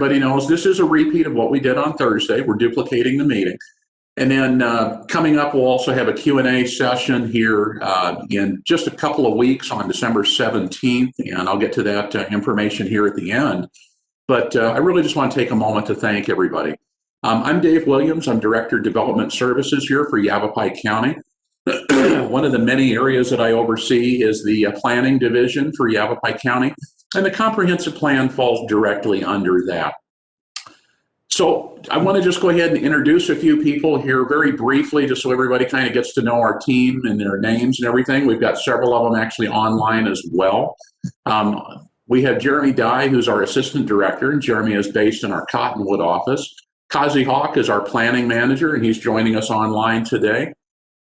everybody knows this is a repeat of what we did on Thursday. We're duplicating the meeting. And then coming up, we'll also have a Q&A session here in just a couple of weeks on December 17th, and I'll get to that information here at the end. But I really just want to take a moment to thank everybody. I'm Dave Williams. I'm Director of Development Services here for Yavapai County. One of the many areas that I oversee is the planning division for Yavapai County, and the comprehensive plan falls directly under that. So I want to just go ahead and introduce a few people here very briefly, just so everybody kind of gets to know our team and their names and everything. We've got several of them actually online as well. We have Jeremy Dye, who's our Assistant Director, and Jeremy is based in our Cottonwood office. Kazi Hawk is our Planning Manager, and he's joining us online today.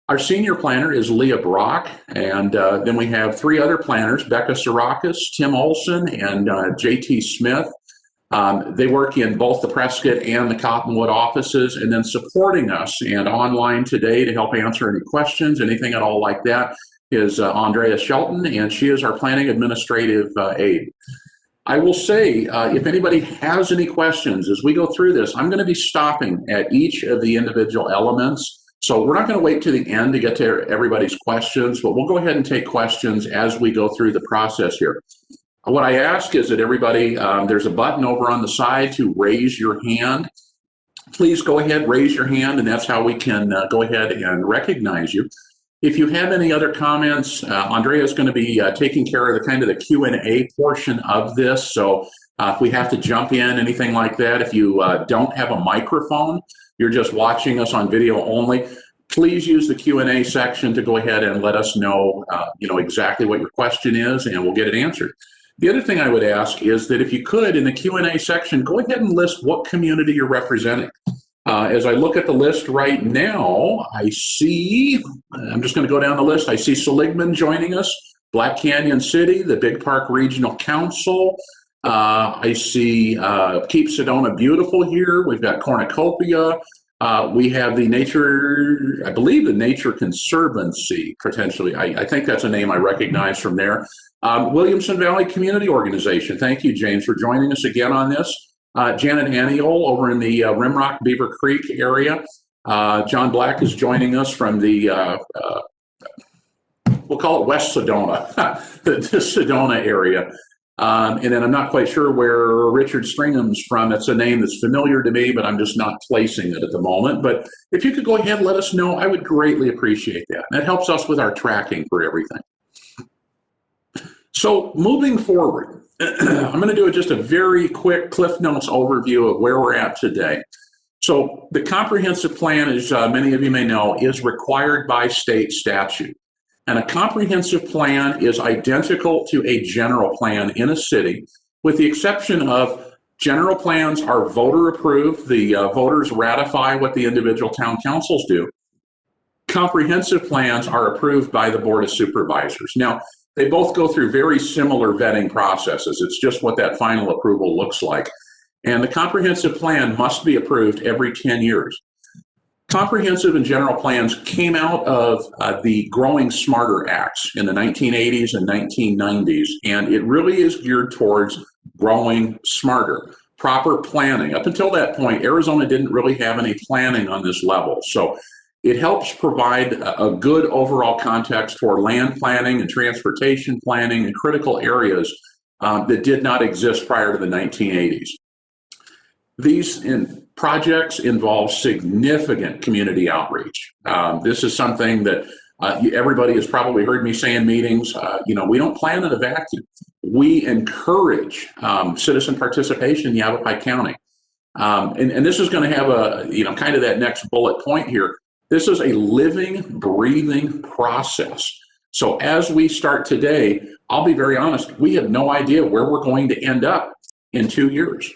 Our Senior Planner is Leah Brock, and then we have three other planners, Becca Sirakis, Tim Olson, and JT Smith. They work in both the Prescott and the Cottonwood offices, and then supporting us and online today to help answer any questions, anything at all like that, is Andrea Shelton, and she is our planning administrative aide. I will say, if anybody has any questions as we go through this, I'm going to be stopping at each of the individual elements. So we're not going to wait to the end to get to everybody's questions, but we'll go ahead and take questions as we go through the process here. What I ask is that everybody, there's a button over on the side to raise your hand. Please go ahead, raise your hand, and that's how we can go ahead and recognize you. If you have any other comments, Andrea is going to be taking care of the Q&A portion of this. So if we have to jump in, anything like that, if you don't have a microphone, you're just watching us on video only, please use the Q&A section to go ahead and let us know, exactly what your question is, and we'll get it answered. The other thing I would ask is that if you could, in the Q&A section, go ahead and list what community you're representing. As I look at the list right now, I see, I'm just going to go down the list, I see Seligman joining us, Black Canyon City, the Big Park Regional Council. I see Keep Sedona Beautiful here. We've got Cornucopia. We have the Nature, I believe the Nature Conservancy, potentially. I think that's a name I recognize from there. Williamson Valley Community Organization. Thank you, James, for joining us again on this. Janet Aniol over in the Rimrock Beaver Creek area. John Black is joining us from the, we'll call it West Sedona, the Sedona area. And then I'm not quite sure where Richard Stringham's from. It's a name that's familiar to me, but I'm just not placing it at the moment. But if you could go ahead and let us know, I would greatly appreciate that. That helps us with our tracking for everything. So moving forward, I'm going to do just a very quick Cliff Notes overview of where we're at today. So the comprehensive plan, as many of you may know, is required by state statute. And a comprehensive plan is identical to a general plan in a city, with the exception of general plans are voter approved. The voters ratify what the individual town councils do. Comprehensive plans are approved by the Board of Supervisors. Now, they both go through very similar vetting processes. It's just what that final approval looks like. And the comprehensive plan must be approved every 10 years. Comprehensive and general plans came out of the Growing Smarter Acts in the 1980s and 1990s, and it really is geared towards growing smarter, proper planning. Up until that point, Arizona didn't really have any planning on this level. So it helps provide a good overall context for land planning and transportation planning in critical areas that did not exist prior to the 1980s. These projects involve significant community outreach. This is something that everybody has probably heard me say in meetings. We don't plan in a vacuum. We encourage citizen participation in Yavapai County. And this is going to have a, kind of that next bullet point here. This is a living, breathing process. So as we start today, I'll be very honest, we have no idea where we're going to end up in 2 years.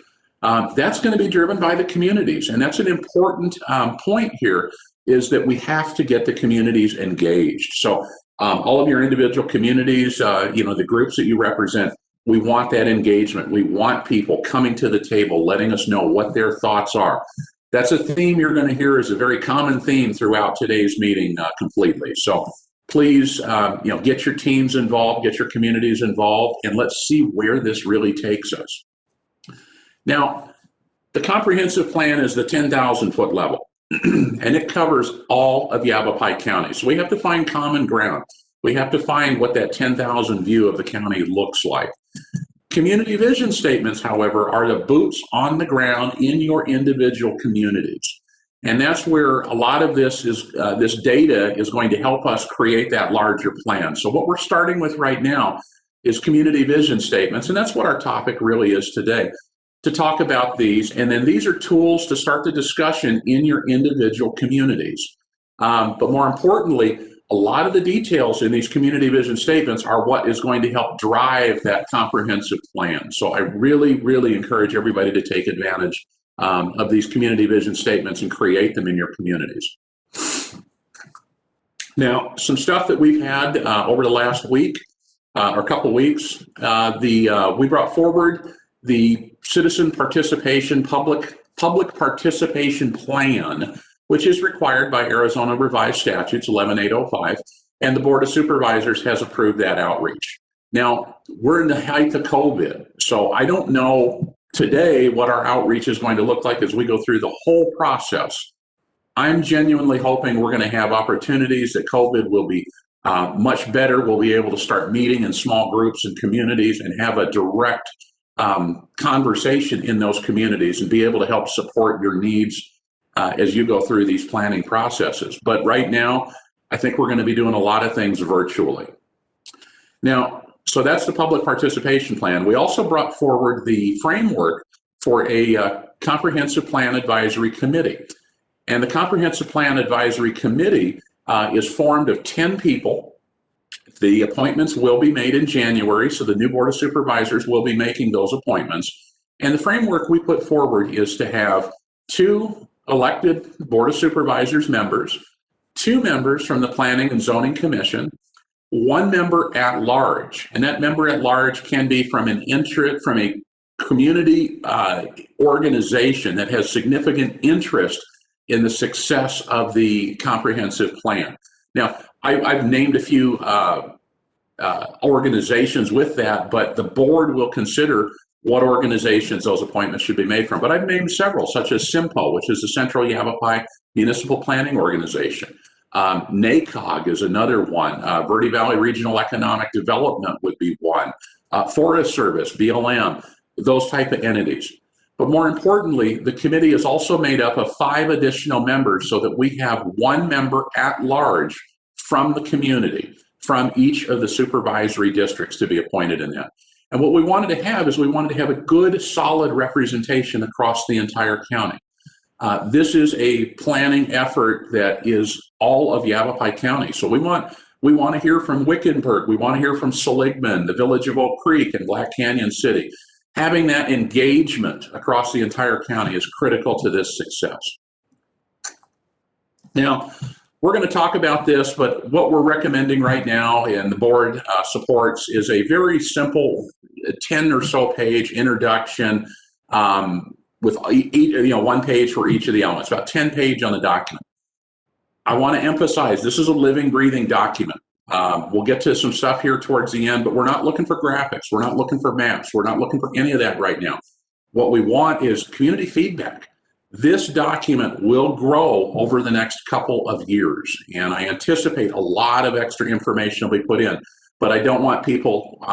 That's going to be driven by the communities. And that's an important point here, is that we have to get the communities engaged. So all of your individual communities, the groups that you represent, we want that engagement. We want people coming to the table, letting us know what their thoughts are. That's a theme you're going to hear is a very common theme throughout today's meeting completely. So please, get your teams involved, get your communities involved, and let's see where this really takes us. Now, The comprehensive plan is the 10,000 foot level, and it covers all of Yavapai County. So we have to find common ground. We have to find what that 10,000 view of the county looks like. Community vision statements, however, are the boots on the ground in your individual communities. And that's where a lot of this is, this data is going to help us create that larger plan. So what we're starting with right now is community vision statements, and that's what our topic really is today, to talk about these. And then these are tools to start the discussion in your individual communities. But more importantly, a lot of the details in these community vision statements are what is going to help drive that comprehensive plan. So I really, really encourage everybody to take advantage of these community vision statements and create them in your communities. Now, some stuff that we've had over the last week or couple weeks, we brought forward the citizen participation, public participation plan, which is required by Arizona Revised Statutes 11805, and the Board of Supervisors has approved that outreach. Now, we're in the height of COVID, so I don't know today what our outreach is going to look like as we go through the whole process. I'm genuinely hoping we're going to have opportunities that COVID will be much better. We'll be able to start meeting in small groups and communities and have a direct conversation in those communities and be able to help support your needs as you go through these planning processes. But right now, I think we're going to be doing a lot of things virtually. Now, so that's the public participation plan. We also brought forward the framework for a comprehensive plan advisory committee. And the comprehensive plan advisory committee is formed of 10 people. The appointments will be made in January, so the new Board of Supervisors will be making those appointments. And the framework we put forward is to have 2 elected Board of Supervisors members, 2 members from the Planning and Zoning Commission, 1 member at large, and that member at large can be from a community organization that has significant interest in the success of the comprehensive plan. Now, I've named a few organizations with that, but the board will consider what organizations those appointments should be made from. But I've named several, such as SIMPO, which is the Central Yavapai Municipal Planning Organization. NACOG is another one. Verde Valley Regional Economic Development would be one. Forest Service, BLM, those type of entities. But more importantly, the committee is also made up of 5 additional members so that we have 1 member at large from the community, from each of the supervisory districts to be appointed in that. And what we wanted to have is we wanted to have a good, solid representation across the entire county. This is a planning effort that is all of Yavapai County. So we want to hear from Wickenburg. We want to hear from Seligman, the village of Oak Creek, and Black Canyon City. Having that engagement across the entire county is critical to this success. Now, we're going to talk about this, but what we're recommending right now and the board supports is a very simple 10 or so page introduction with 1 page for each of the elements, about 10 page on the document. I want to emphasize this is a living, breathing document. We'll get to some stuff here towards the end, but we're not looking for graphics. We're not looking for maps. We're not looking for any of that right now. What we want is community feedback. This document will grow over the next couple of years, and I anticipate a lot of extra information will be put in, but I don't want people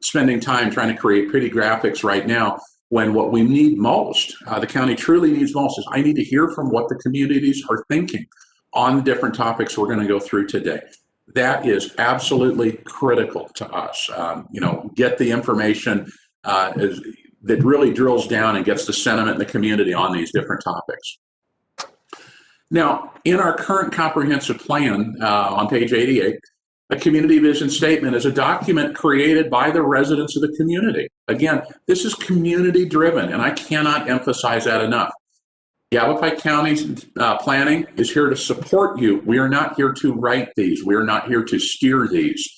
spending time trying to create pretty graphics right now when what we need most, the county truly needs most, is I need to hear from what the communities are thinking on the different topics we're going to go through today. That is absolutely critical to us. Get the information that really drills down and gets the sentiment in the community on these different topics. Now, in our current comprehensive plan on page 88, a community vision statement is a document created by the residents of the community. Again, this is community driven, and I cannot emphasize that enough. Yavapai County's planning is here to support you. We are not here to write these. We are not here to steer these.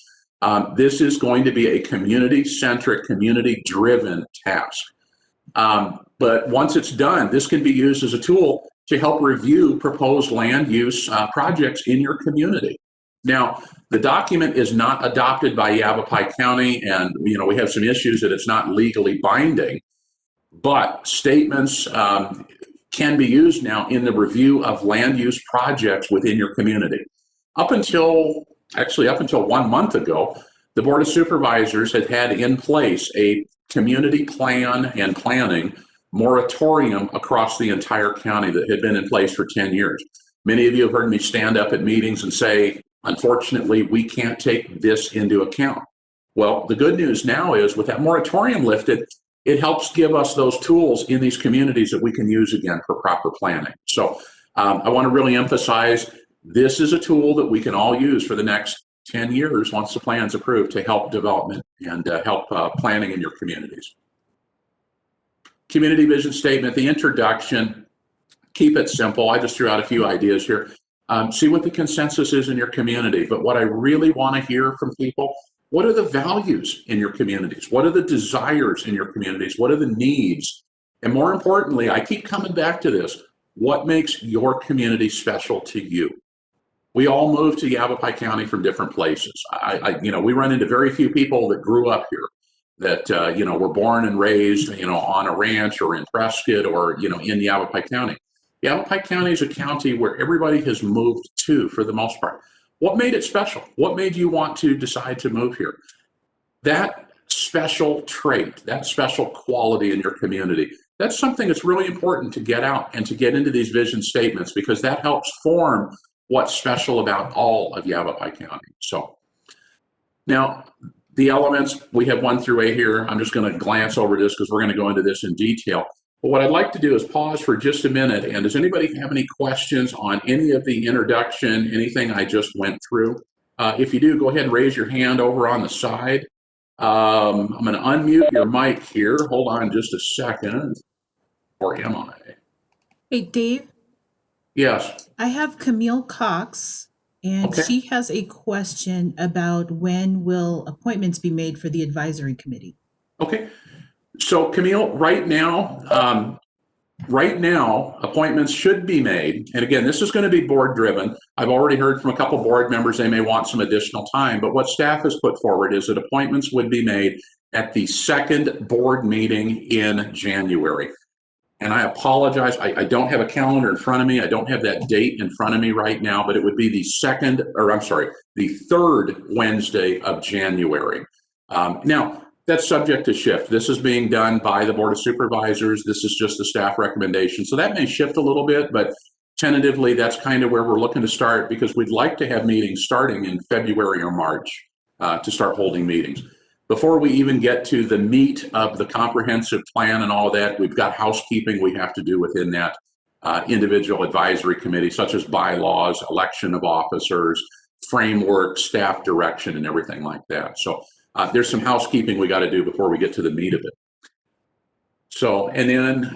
This is going to be a community-centric, community-driven task. But once it's done, this can be used as a tool to help review proposed land use projects in your community. Now, the document is not adopted by Yavapai County, and we have some issues that it's not legally binding. but statements can be used now in the review of land use projects within your community. Up until 1 month ago, the Board of Supervisors had in place a community plan and planning moratorium across the entire county that had been in place for 10 years. Many of you have heard me stand up at meetings and say, unfortunately, we can't take this into account. Well, the good news now is with that moratorium lifted, it helps give us those tools in these communities that we can use again for proper planning. So I want to really emphasize this is a tool that we can all use for the next 10 years once the plan's approved to help development and help planning in your communities. Community vision statement, the introduction, keep it simple. I just threw out a few ideas here. See what the consensus is in your community. But what I really want to hear from people, what are the values in your communities? What are the desires in your communities? What are the needs? And more importantly, I keep coming back to this, what makes your community special to you? We all moved to Yavapai County from different places. We run into very few people that grew up here, that were born and raised, on a ranch or in Prescott or in Yavapai County. Yavapai County is a county where everybody has moved to for the most part. What made it special? What made you want to decide to move here? That special trait, that special quality in your community, that's something that's really important to get out and to get into these vision statements, because that helps form what's special about all of Yavapai County. So now the elements, we have 1 through 8 here. I'm just going to glance over this because we're going to go into this in detail. But what I'd like to do is pause for just a minute. And does anybody have any questions on any of the introduction, anything I just went through? If you do, go ahead and raise your hand over on the side. I'm going to unmute your mic here. Hold on just a second. Or am I? Hey, Dave. Yes. I have Camille Cox, and Okay. she has a question about when will appointments be made for the advisory committee. Okay. So Camille, right now, appointments should be made. And again, this is going to be board driven. I've already heard from a couple board members, they may want some additional time, but what staff has put forward is that appointments would be made at the second board meeting in January. And I apologize, I don't have a calendar in front of me. I don't have that date in front of me right now, but it would be the third Wednesday of January. Now, that's subject to shift. This is being done by the Board of Supervisors. This is just the staff recommendation. So that may shift a little bit, but tentatively, that's kind of where we're looking to start, because we'd like to have meetings starting in February or March to start holding meetings. Before we even get to the meat of the comprehensive plan and all that, we've got housekeeping we have to do within that individual advisory committee, such as bylaws, election of officers, framework, staff direction, and everything like that. So there's some housekeeping we got to do before we get to the meat of it. So, and then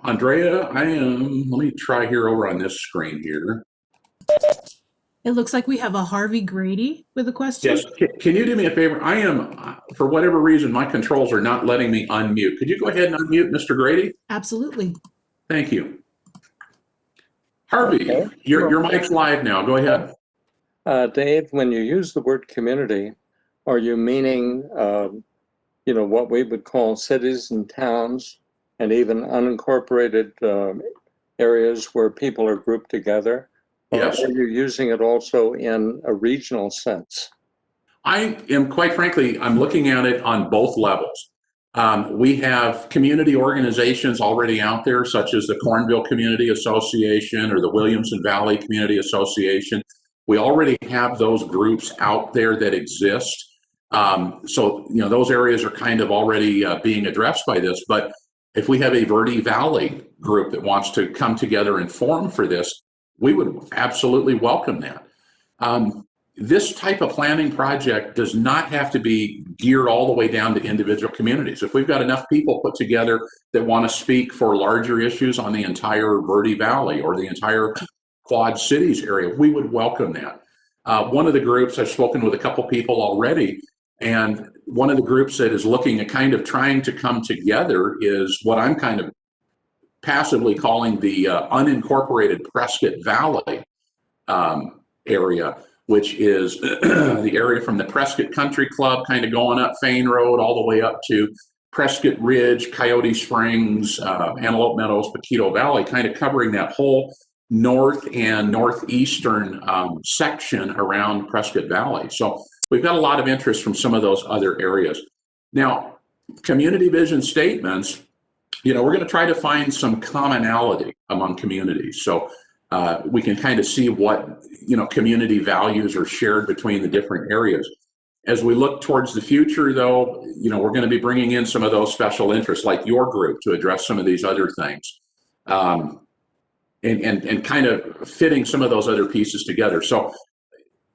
Andrea, let me try here over on this screen here. It looks like we have a Harvey Grady with a question. Yes, can you do me a favor? I am, for whatever reason, my controls are not letting me unmute. Could you go ahead and unmute Mr. Grady? Absolutely. Thank you. Harvey, okay. Your mic's live now. Go ahead. Dave, when you use the word community, are you meaning, what we would call cities and towns and even unincorporated areas where people are grouped together? Yes. Or are you using it also in a regional sense? I am, quite frankly, I'm looking at it on both levels. We have community organizations already out there, such as the Cornville Community Association or the Williamson Valley Community Association. We already have those groups out there that exist. So, those areas are kind of already being addressed by this. But if we have a Verde Valley group that wants to come together and form for this, we would absolutely welcome that. This type of planning project does not have to be geared all the way down to individual communities. If we've got enough people put together that want to speak for larger issues on the entire Verde Valley or the entire Quad Cities area, we would welcome that. One of the groups, I've spoken with a couple people already, and one of the groups that is looking at kind of trying to come together is what I'm kind of passively calling the unincorporated Prescott Valley area, which is the area from the Prescott Country Club kind of going up Fane Road all the way up to Prescott Ridge, Coyote Springs, Antelope Meadows, Paquito Valley, kind of covering that whole north and northeastern section around Prescott Valley. So we've got a lot of interest from some of those other areas. Now, community vision statements, we're going to try to find some commonality among communities. So we can kind of see what, community values are shared between the different areas. As we look towards the future, though, we're going to be bringing in some of those special interests like your group to address some of these other things. And kind of fitting some of those other pieces together. So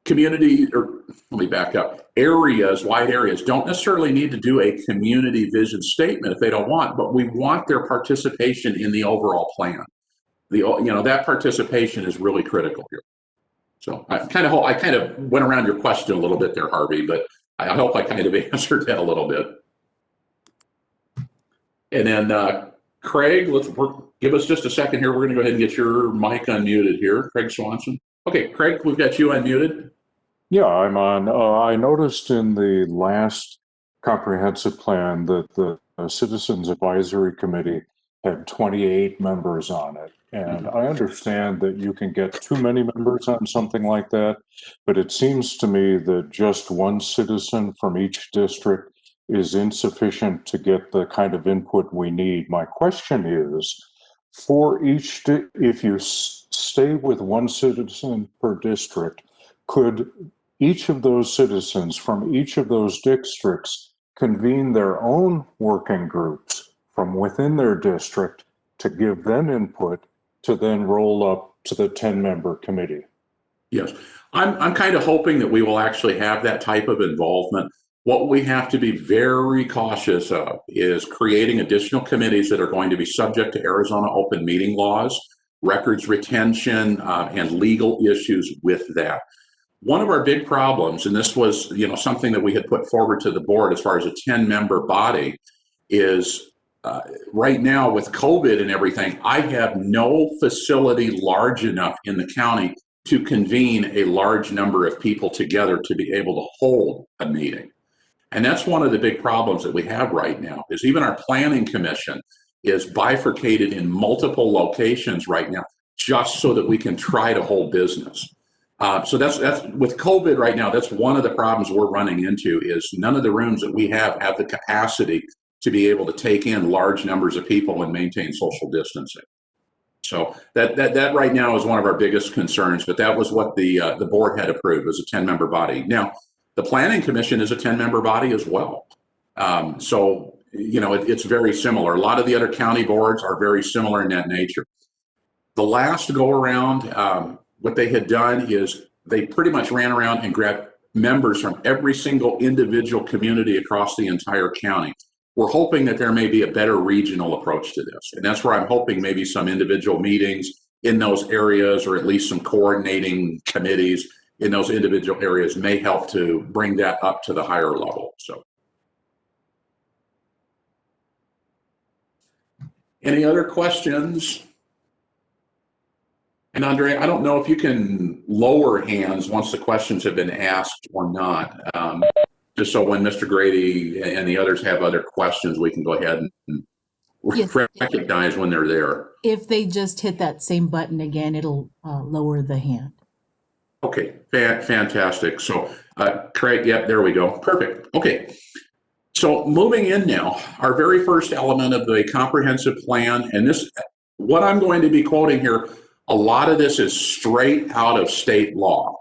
community, or let me back up, wide areas don't necessarily need to do a community vision statement if they don't want, but we want their participation in the overall plan. That participation is really critical here. So I kind of went around your question a little bit there, Harvey, but I hope I kind of answered that a little bit. And then Craig, give us just a second here. We're going to go ahead and get your mic unmuted here, Craig Swanson. Okay, Craig, we've got you unmuted. Yeah, I'm on. I noticed in the last comprehensive plan that the Citizens Advisory Committee had 28 members on it. And I understand that you can get too many members on something like that, but it seems to me that just one citizen from each district is insufficient to get the kind of input we need. My question is, for each, if you stay with one citizen per district, could each of those citizens from each of those districts convene their own working groups from within their district to give them input to then roll up to the 10-member committee? Yes, I'm kind of hoping that we will actually have that type of involvement. What we have to be very cautious of is creating additional committees that are going to be subject to Arizona open meeting laws, records retention, and legal issues with that. One of our big problems, and this was something that we had put forward to the board as far as a 10-member body, is right now with COVID and everything, I have no facility large enough in the county to convene a large number of people together to be able to hold a meeting. And that's one of the big problems that we have right now, is even our planning commission is bifurcated in multiple locations right now, just so that we can try to hold business. So that's with COVID right now, that's one of the problems we're running into, is none of the rooms that we have the capacity to be able to take in large numbers of people and maintain social distancing. So that right now is one of our biggest concerns, but that was what the board had approved, was a 10-member body. Now, the planning commission is a 10-member body as well. So, it's very similar. A lot of the other county boards are very similar in that nature. The last go around, what they had done is they pretty much ran around and grabbed members from every single individual community across the entire county. We're hoping that there may be a better regional approach to this. And that's where I'm hoping maybe some individual meetings in those areas, or at least some coordinating committees in those individual areas, may help to bring that up to the higher level. So, any other questions? And Andre, I don't know if you can lower hands once the questions have been asked or not. Just so when Mr. Grady and the others have other questions, we can go ahead and recognize when they're there. If they just hit that same button again, it'll lower the hand. Okay, fantastic. So, Craig, yep, there we go. Perfect. Okay. So moving in now, our very first element of the comprehensive plan, and this, what I'm going to be quoting here, a lot of this is straight out of state law.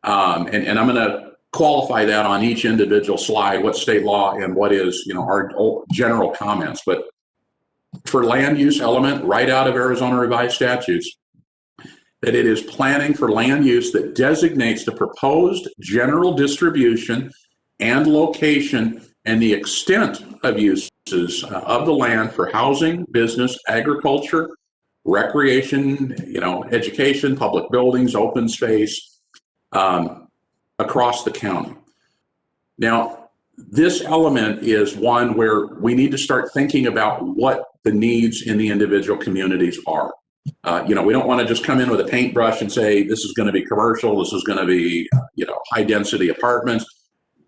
And I'm going to qualify that on each individual slide, what state law and what is, our general comments. But for land use element, right out of Arizona revised statutes, that it is planning for land use that designates the proposed general distribution and location and the extent of uses of the land for housing, business, agriculture, recreation, education, public buildings, open space, across the county. Now, this element is one where we need to start thinking about what the needs in the individual communities are. We don't want to just come in with a paintbrush and say, this is going to be commercial, this is going to be, high density apartments.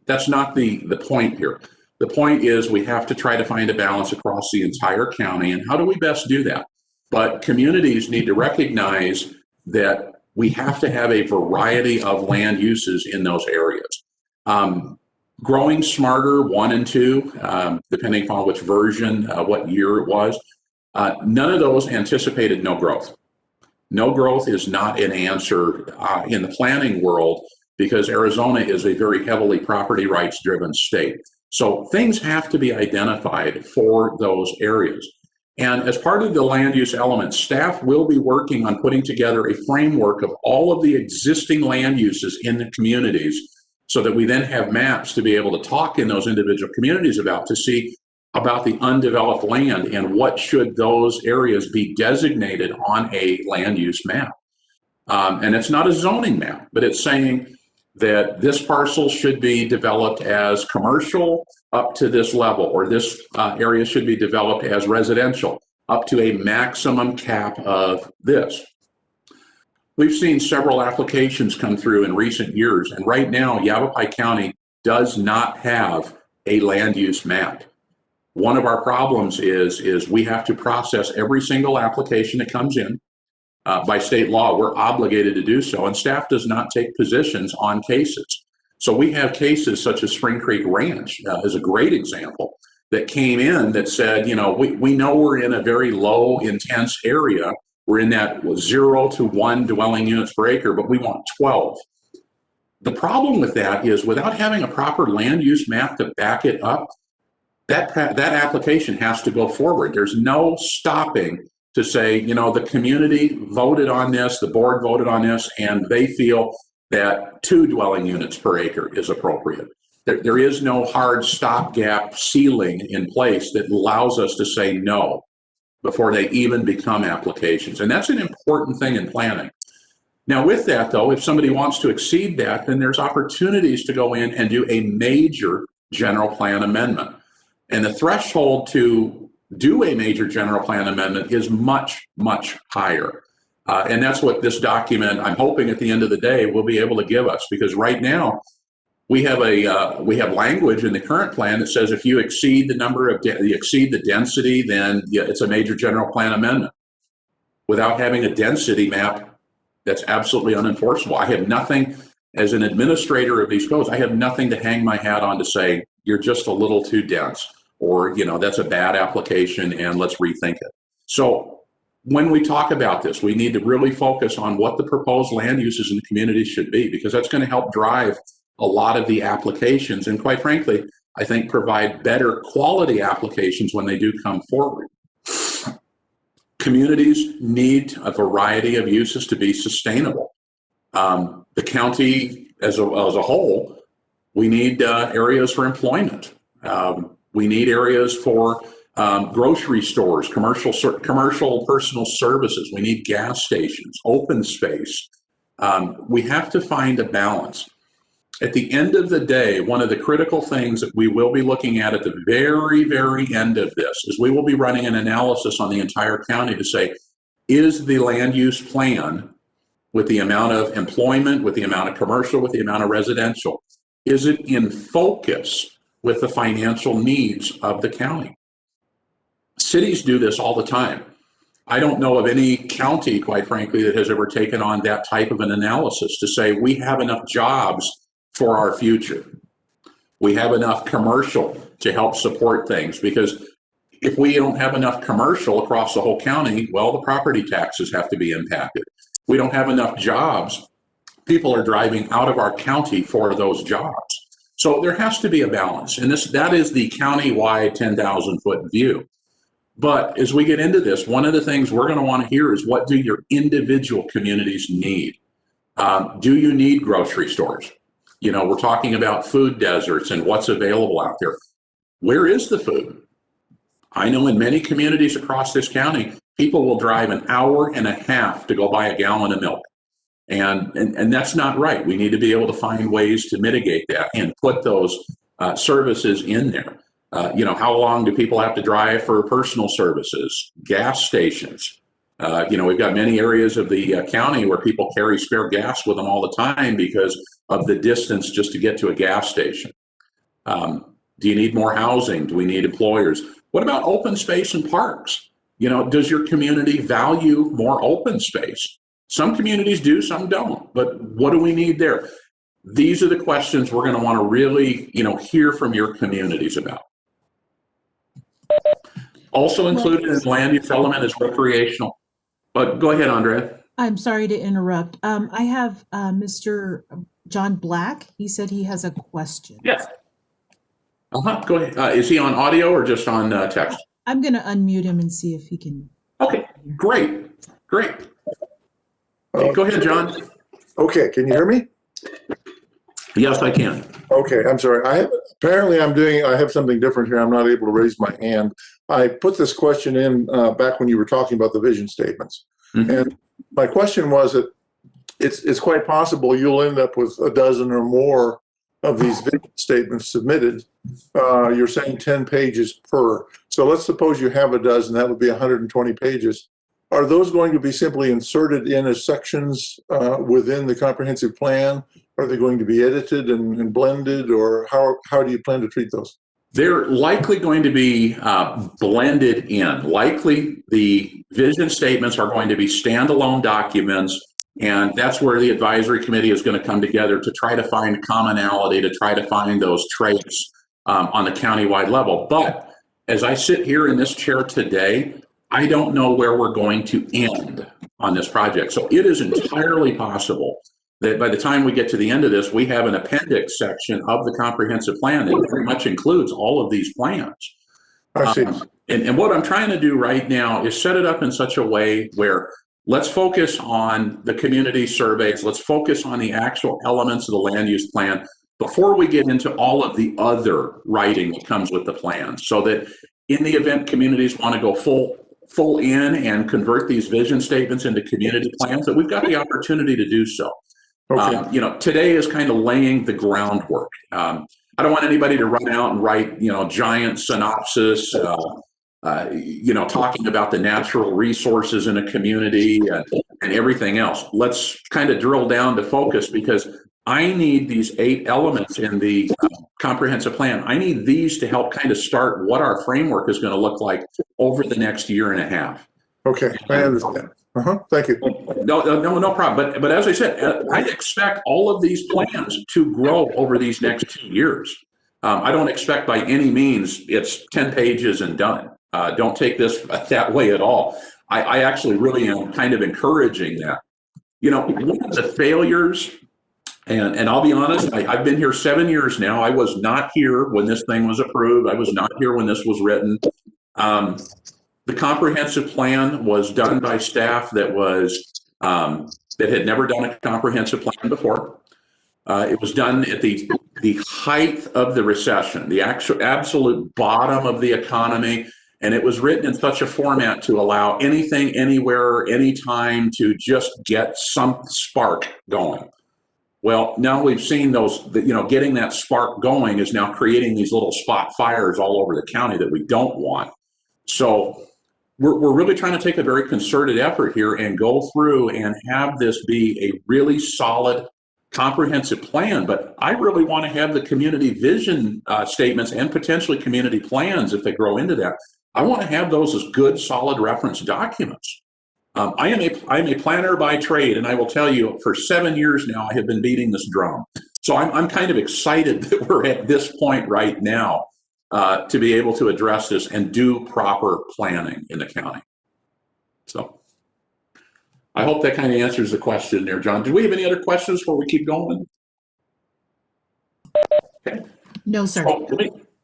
That's not the point here. The point is we have to try to find a balance across the entire county. And how do we best do that? But communities need to recognize that we have to have a variety of land uses in those areas. Growing Smarter 1 and 2, depending upon which version, what year it was, none of those anticipated no growth. No growth is not an answer in the planning world because Arizona is a very heavily property rights driven state. So things have to be identified for those areas. And as part of the land use element, staff will be working on putting together a framework of all of the existing land uses in the communities so that we then have maps to be able to talk in those individual communities about to see about the undeveloped land and what should those areas be designated on a land use map. And it's not a zoning map, but it's saying that this parcel should be developed as commercial up to this level, or this area should be developed as residential up to a maximum cap of this. We've seen several applications come through in recent years, and right now Yavapai County does not have a land use map. One of our problems is we have to process every single application that comes in. By state law, we're obligated to do so, and staff does not take positions on cases. So we have cases such as Spring Creek Ranch is a great example that came in that said, you know, we know we're in a very low intense area. We're in that 0 to 1 dwelling units per acre, but we want 12. The problem with that is without having a proper land use map to back it up, that application has to go forward. There's no stopping to say, you know, the community voted on this, the board voted on this, and they feel that 2 dwelling units per acre is appropriate. There is no hard stopgap ceiling in place that allows us to say no before they even become applications. And that's an important thing in planning. Now with that though, if somebody wants to exceed that, then there's opportunities to go in and do a major general plan amendment. And the threshold to do a major general plan amendment is much, much higher. And that's what this document, I'm hoping at the end of the day, will be able to give us, because right now we have language in the current plan that says if you exceed the number of, you exceed the density, then it's a major general plan amendment. Without having a density map, that's absolutely unenforceable. I have nothing, as an administrator of these codes, I have nothing to hang my hat on to say, you're just a little too dense, or, you know, that's a bad application and let's rethink it. So when we talk about this, we need to really focus on what the proposed land uses in the community should be, because that's going to help drive a lot of the applications, and quite frankly, I think provide better quality applications when they do come forward. Communities need a variety of uses to be sustainable. The county as a whole, we need areas for employment. We need areas for grocery stores, commercial personal services. We need gas stations, open space. We have to find a balance. At the end of the day, one of the critical things that we will be looking at the very, very end of this is we will be running an analysis on the entire county to say, is the land use plan with the amount of employment, with the amount of commercial, with the amount of residential, is it in focus with the financial needs of the county? Cities do this all the time. I don't know of any county, quite frankly, that has ever taken on that type of an analysis to say we have enough jobs for our future. We have enough commercial to help support things, because if we don't have enough commercial across the whole county, well, the property taxes have to be impacted. We don't have enough jobs. People are driving out of our county for those jobs. So there has to be a balance. And that is the county-wide 10,000-foot view. But as we get into this, one of the things we're going to want to hear is, what do your individual communities need? Do you need grocery stores? You know, we're talking about food deserts and what's available out there. Where is the food? I know in many communities across this county, people will drive an hour and a half to go buy a gallon of milk. And that's not right. We need to be able to find ways to mitigate that and put those services in there. You know, how long do people have to drive for personal services? Gas stations. You know, we've got many areas of the county where people carry spare gas with them all the time because of the distance just to get to a gas station. Do you need more housing? Do we need employers? What about open space and parks? Does your community value more open space? Some communities do, some don't. But what do we need there? These are the questions we're going to want to really, hear from your communities about. Also included in land use element is recreational. But go ahead, Andrea. I'm sorry to interrupt. I have Mr. John Black. He said he has a question. Yes. Go ahead. Is he on audio or just on text? I'm going to unmute him and see if he can. Okay, great. Go ahead, John. Okay, can you hear me? Yes, I can. Okay, I'm sorry. I have something different here. I'm not able to raise my hand. I put this question in back when you were talking about the vision statements. Mm-hmm. And my question was that it's quite possible you'll end up with a dozen or more of these vision statements submitted. You're saying 10 pages per. So let's suppose you have a dozen, that would be 120 pages. Are those going to be simply inserted in as sections within the comprehensive plan? Are they going to be edited and blended, or how do you plan to treat those? They're likely going to be blended in. Likely the vision statements are going to be standalone documents, and that's where the advisory committee is going to come together to try to find commonality, to try to find those traits on the countywide level. But as I sit here in this chair today, I don't know where we're going to end on this project. So it is entirely possible that by the time we get to the end of this, we have an appendix section of the comprehensive plan that very much includes all of these plans. I see. And what I'm trying to do right now is set it up in such a way where let's focus on the community surveys. Let's focus on the actual elements of the land use plan before we get into all of the other writing that comes with the plan, so that in the event communities want to go full in and convert these vision statements into community plans, that we've got the opportunity to do so. Okay. Today is kind of laying the groundwork. I don't want anybody to run out and write, giant synopsis, talking about the natural resources in a community and everything else. Let's kind of drill down to focus, because I need these 8 elements in the comprehensive plan. I need these to help kind of start what our framework is going to look like over the next year and a half. Okay, I understand. Thank you. No problem. But as I said, I expect all of these plans to grow over these next 2 years. I don't expect by any means it's 10 pages and done. Don't take this that way at all. I actually really am kind of encouraging that. One of the failures, and I'll be honest, I've been here 7 years now. I was not here when this thing was approved. I was not here when this was written. The comprehensive plan was done by staff that had never done a comprehensive plan before. It was done at the height of the recession, the absolute bottom of the economy, and it was written in such a format to allow anything, anywhere, anytime to just get some spark going. Well, now we've seen those, getting that spark going is now creating these little spot fires all over the county that we don't want. So we're really trying to take a very concerted effort here and go through and have this be a really solid, comprehensive plan. But I really want to have the community vision statements and potentially community plans, if they grow into that. I want to have those as good, solid reference documents. I am a planner by trade, and I will tell you, for 7 years now, I have been beating this drum. So I'm kind of excited that we're at this point right now to be able to address this and do proper planning in the county. So I hope that kind of answers the question there, John. Do we have any other questions before we keep going? Okay. No, sir. So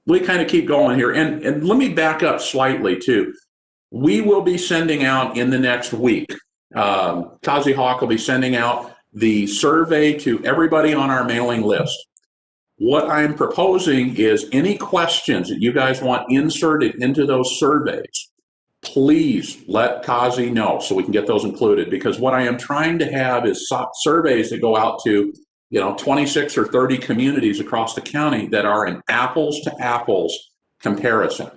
we kind of keep going here. And let me back up slightly too. We will be sending out in the next week, Kazi Hawk will be sending out the survey to everybody on our mailing list. What I'm proposing is any questions that you guys want inserted into those surveys, please let Kazi know so we can get those included, because what I am trying to have is surveys that go out to 26 or 30 communities across the county that are an apples to apples comparison,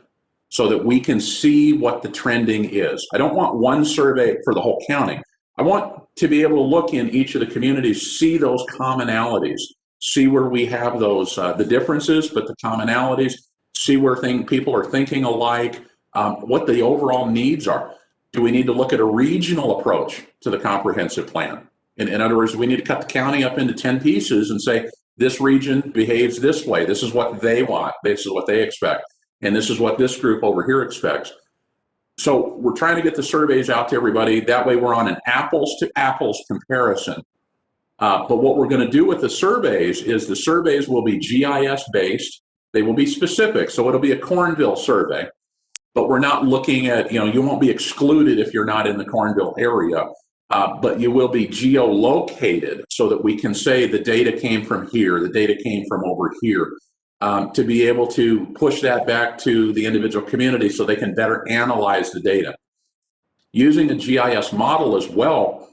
so that we can see what the trending is. I don't want one survey for the whole county. I want to be able to look in each of the communities, see those commonalities, see where we have those, the differences, but the commonalities, see where people are thinking alike, what the overall needs are. Do we need to look at a regional approach to the comprehensive plan? In other words, we need to cut the county up into 10 pieces and say, this region behaves this way. This is what they want. This is what they expect. And this is what this group over here expects. So we're trying to get the surveys out to everybody. That way we're on an apples to apples comparison. But what we're going to do with the surveys is the surveys will be GIS based. They will be specific. So it'll be a Cornville survey, but we're not looking at, you won't be excluded if you're not in the Cornville area. But you will be geolocated so that we can say the data came from here, the data came from over here, to be able to push that back to the individual community so they can better analyze the data. Using a GIS model as well,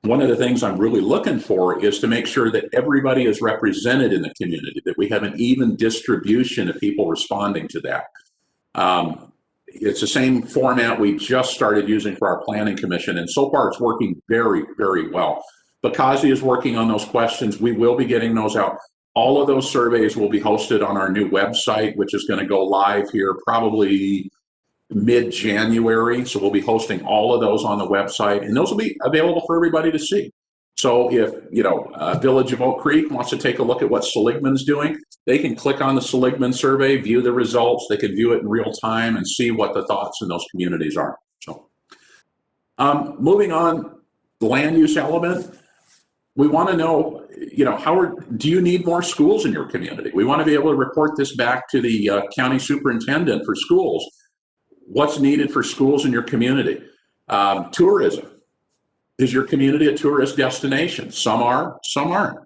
one of the things I'm really looking for is to make sure that everybody is represented in the community, that we have an even distribution of people responding to that. It's the same format we just started using for our planning commission, and so far it's working very, very well. Bakazi is working on those questions. We will be getting those out. All of those surveys will be hosted on our new website, which is going to go live here probably mid-January. So we'll be hosting all of those on the website, and those will be available for everybody to see. So if, Village of Oak Creek wants to take a look at what Seligman's doing, they can click on the Seligman survey, view the results. They can view it in real time and see what the thoughts in those communities are. So moving on, the land use element, we want to know, do you need more schools in your community? We want to be able to report this back to the county superintendent for schools. What's needed for schools in your community? Tourism. Is your community a tourist destination? Some are, some aren't.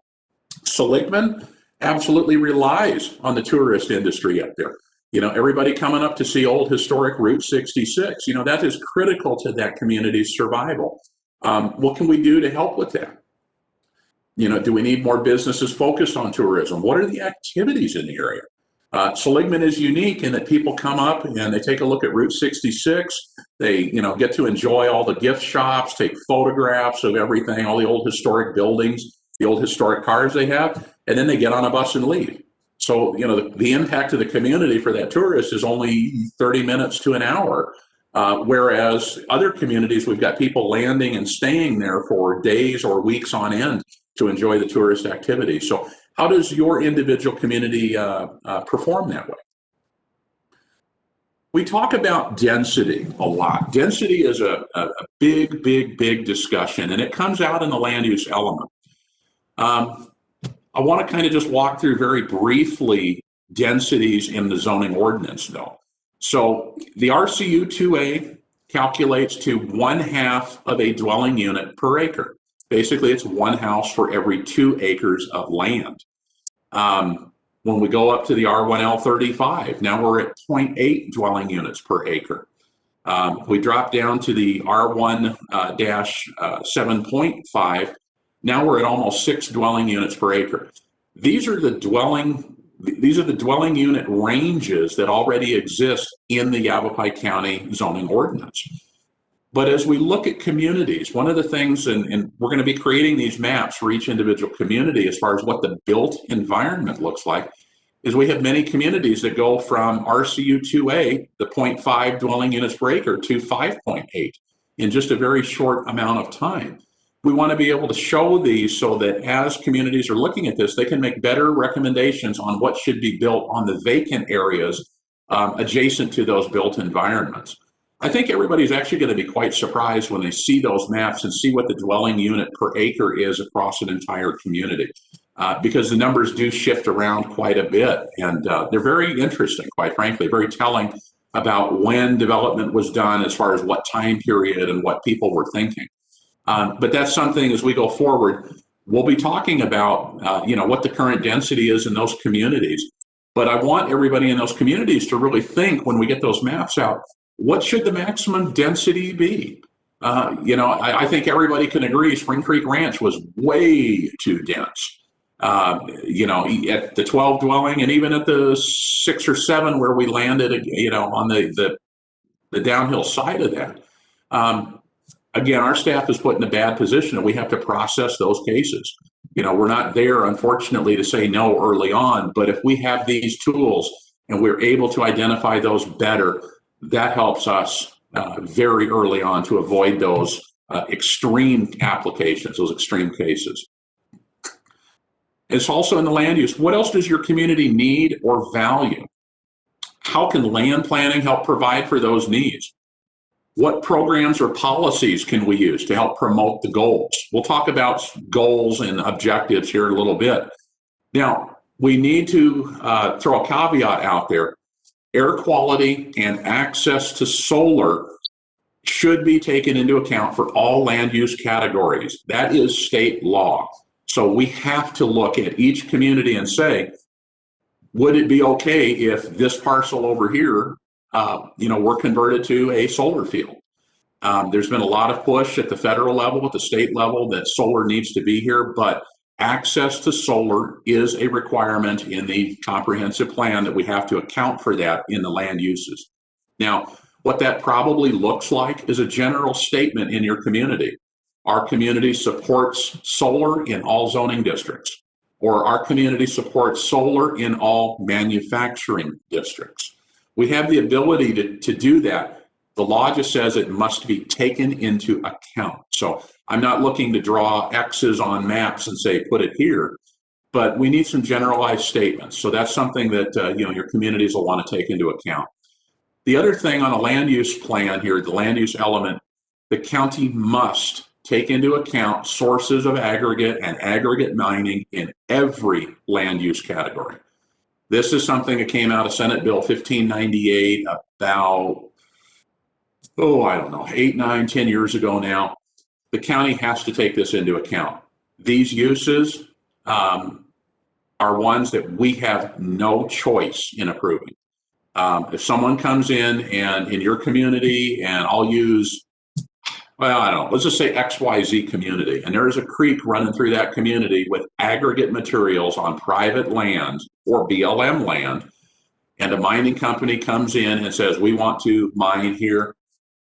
Seligman absolutely relies on the tourist industry up there. Everybody coming up to see old historic Route 66, that is critical to that community's survival. What can we do to help with that? Do we need more businesses focused on tourism? What are the activities in the area? Seligman is unique in that people come up and they take a look at Route 66. They, get to enjoy all the gift shops, take photographs of everything, all the old historic buildings, the old historic cars they have, and then they get on a bus and leave. So, the impact of the community for that tourist is only 30 minutes to an hour. Whereas other communities, we've got people landing and staying there for days or weeks on end to enjoy the tourist activity. So how does your individual community perform that way? We talk about density a lot. Density is a big, big, big discussion, and it comes out in the land use element. I want to kind of just walk through very briefly densities in the zoning ordinance, though. So the RCU 2A calculates to 1/2 of a dwelling unit per acre. Basically, it's one house for every 2 acres of land. When we go up to the R1L 35, now we're at 0.8 dwelling units per acre. We drop down to the R1-7.5. Now we're at almost 6 dwelling units per acre. These are the dwelling unit ranges that already exist in the Yavapai County zoning ordinance. But as we look at communities, one of the things, and we're going to be creating these maps for each individual community as far as what the built environment looks like, is we have many communities that go from RCU 2A, the 0.5 dwelling units per acre, to 5.8 in just a very short amount of time. We want to be able to show these so that as communities are looking at this, they can make better recommendations on what should be built on the vacant areas adjacent to those built environments. I think everybody's actually going to be quite surprised when they see those maps and see what the dwelling unit per acre is across an entire community, because the numbers do shift around quite a bit, and they're very interesting, quite frankly, very telling about when development was done as far as what time period and what people were thinking. But that's something as we go forward, we'll be talking about, what the current density is in those communities. But I want everybody in those communities to really think when we get those maps out, what should the maximum density be? I think everybody can agree Spring Creek Ranch was way too dense. At the 12 dwelling and even at the 6 or 7 where we landed, on the downhill side of that. Again, our staff is put in a bad position and we have to process those cases. We're not there, unfortunately, to say no early on, but if we have these tools and we're able to identify those better, that helps us very early on to avoid those extreme applications, those extreme cases. It's also in the land use. What else does your community need or value? How can land planning help provide for those needs? What programs or policies can we use to help promote the goals? We'll talk about goals and objectives here in a little bit. Now, we need to throw a caveat out there. Air quality and access to solar should be taken into account for all land use categories. That is state law. So we have to look at each community and say, would it be okay if this parcel over here, were converted to a solar field? There's been a lot of push at the federal level, at the state level, that solar needs to be here, but access to solar is a requirement in the comprehensive plan that we have to account for that in the land uses. Now, what that probably looks like is a general statement in your community. Our community supports solar in all zoning districts, or our community supports solar in all manufacturing districts. We have the ability to do that. The law just says it must be taken into account. So I'm not looking to draw X's on maps and say, put it here, but we need some generalized statements. So that's something that, your communities will want to take into account. The other thing on a land use plan here, the land use element, the county must take into account sources of aggregate and aggregate mining in every land use category. This is something that came out of Senate Bill 1598 about, 8, 9, 10 years ago now. The county has to take this into account. These uses are ones that we have no choice in approving. If someone comes in and in your community, and I'll use, let's just say XYZ community, and there is a creek running through that community with aggregate materials on private land or BLM land, and a mining company comes in and says, we want to mine here,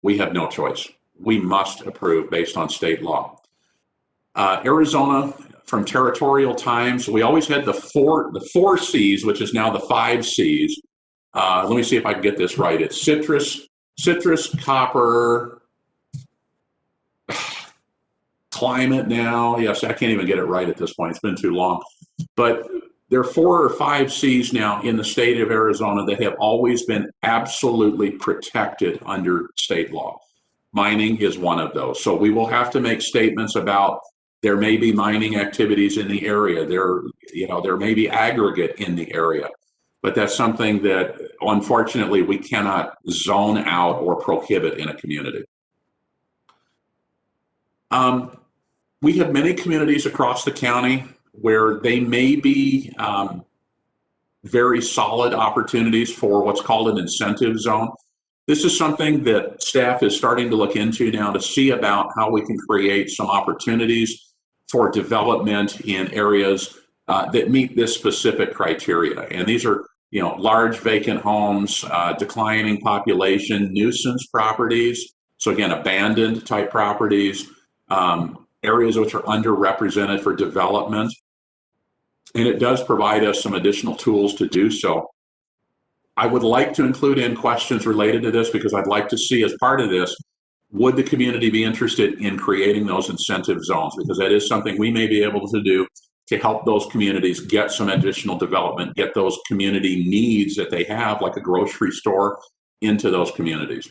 we have no choice. We must approve based on state law. Arizona, from territorial times, we always had the four C's, which is now the 5 C's. Let me see if I can get this right. It's citrus, copper, climate now. Yes, I can't even get it right at this point. It's been too long. But there are 4 or 5 C's now in the state of Arizona that have always been absolutely protected under state law. Mining is one of those. So we will have to make statements about there may be mining activities in the area. There may be aggregate in the area. But that's something that, unfortunately, we cannot zone out or prohibit in a community. We have many communities across the county where they may be very solid opportunities for what's called an incentive zone. This is something that staff is starting to look into now to see about how we can create some opportunities for development in areas that meet this specific criteria. And these are, large vacant homes, declining population, nuisance properties. So again, abandoned type properties, areas which are underrepresented for development. And it does provide us some additional tools to do so. I would like to include in questions related to this because I'd like to see, as part of this, would the community be interested in creating those incentive zones? Because that is something we may be able to do to help those communities get some additional development, get those community needs that they have, like a grocery store, into those communities.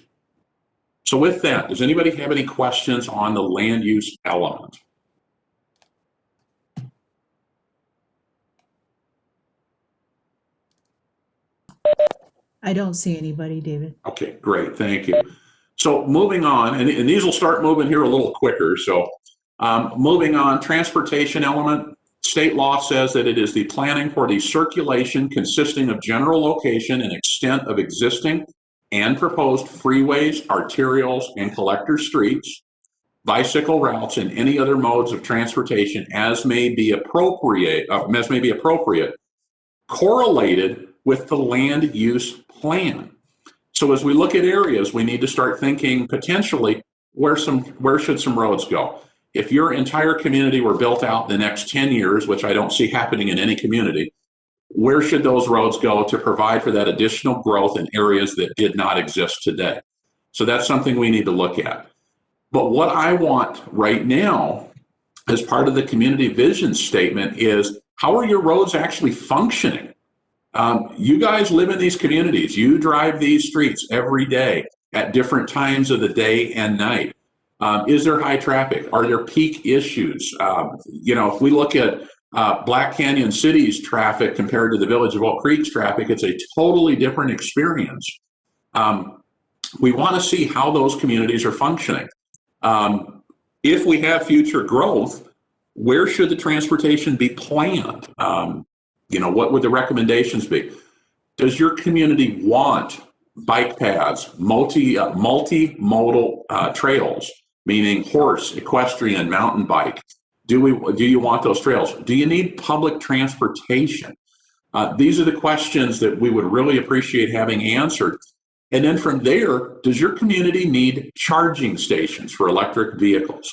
So with that, does anybody have any questions on the land use element? I don't see anybody, David. Okay, great, thank you. So moving on, and these will start moving here a little quicker. So moving on, transportation element. State law says that it is the planning for the circulation consisting of general location and extent of existing and proposed freeways, arterials, and collector streets, bicycle routes, and any other modes of transportation as may be appropriate, correlated with the land use plan. So as we look at areas, we need to start thinking potentially where should some roads go? if your entire community were built out in the next 10 years, which I don't see happening in any community, where should those roads go to provide for that additional growth in areas that did not exist today? So that's something we need to look at. But what I want right now, as part of the community vision statement, is how are your roads actually functioning? You guys live in these communities. You drive these streets every day at different times of the day and night. Is there high traffic? Are there peak issues? If we look at Black Canyon City's traffic compared to the Village of Oak Creek's traffic, it's a totally different experience. We want to see how those communities are functioning. If we have future growth, where should the transportation be planned? What would the recommendations be? Does your community want bike paths, multimodal trails, meaning horse, equestrian, mountain bike? Do you want those trails? Do you need public transportation? These are the questions that we would really appreciate having answered. And then from there, does your community need charging stations for electric vehicles?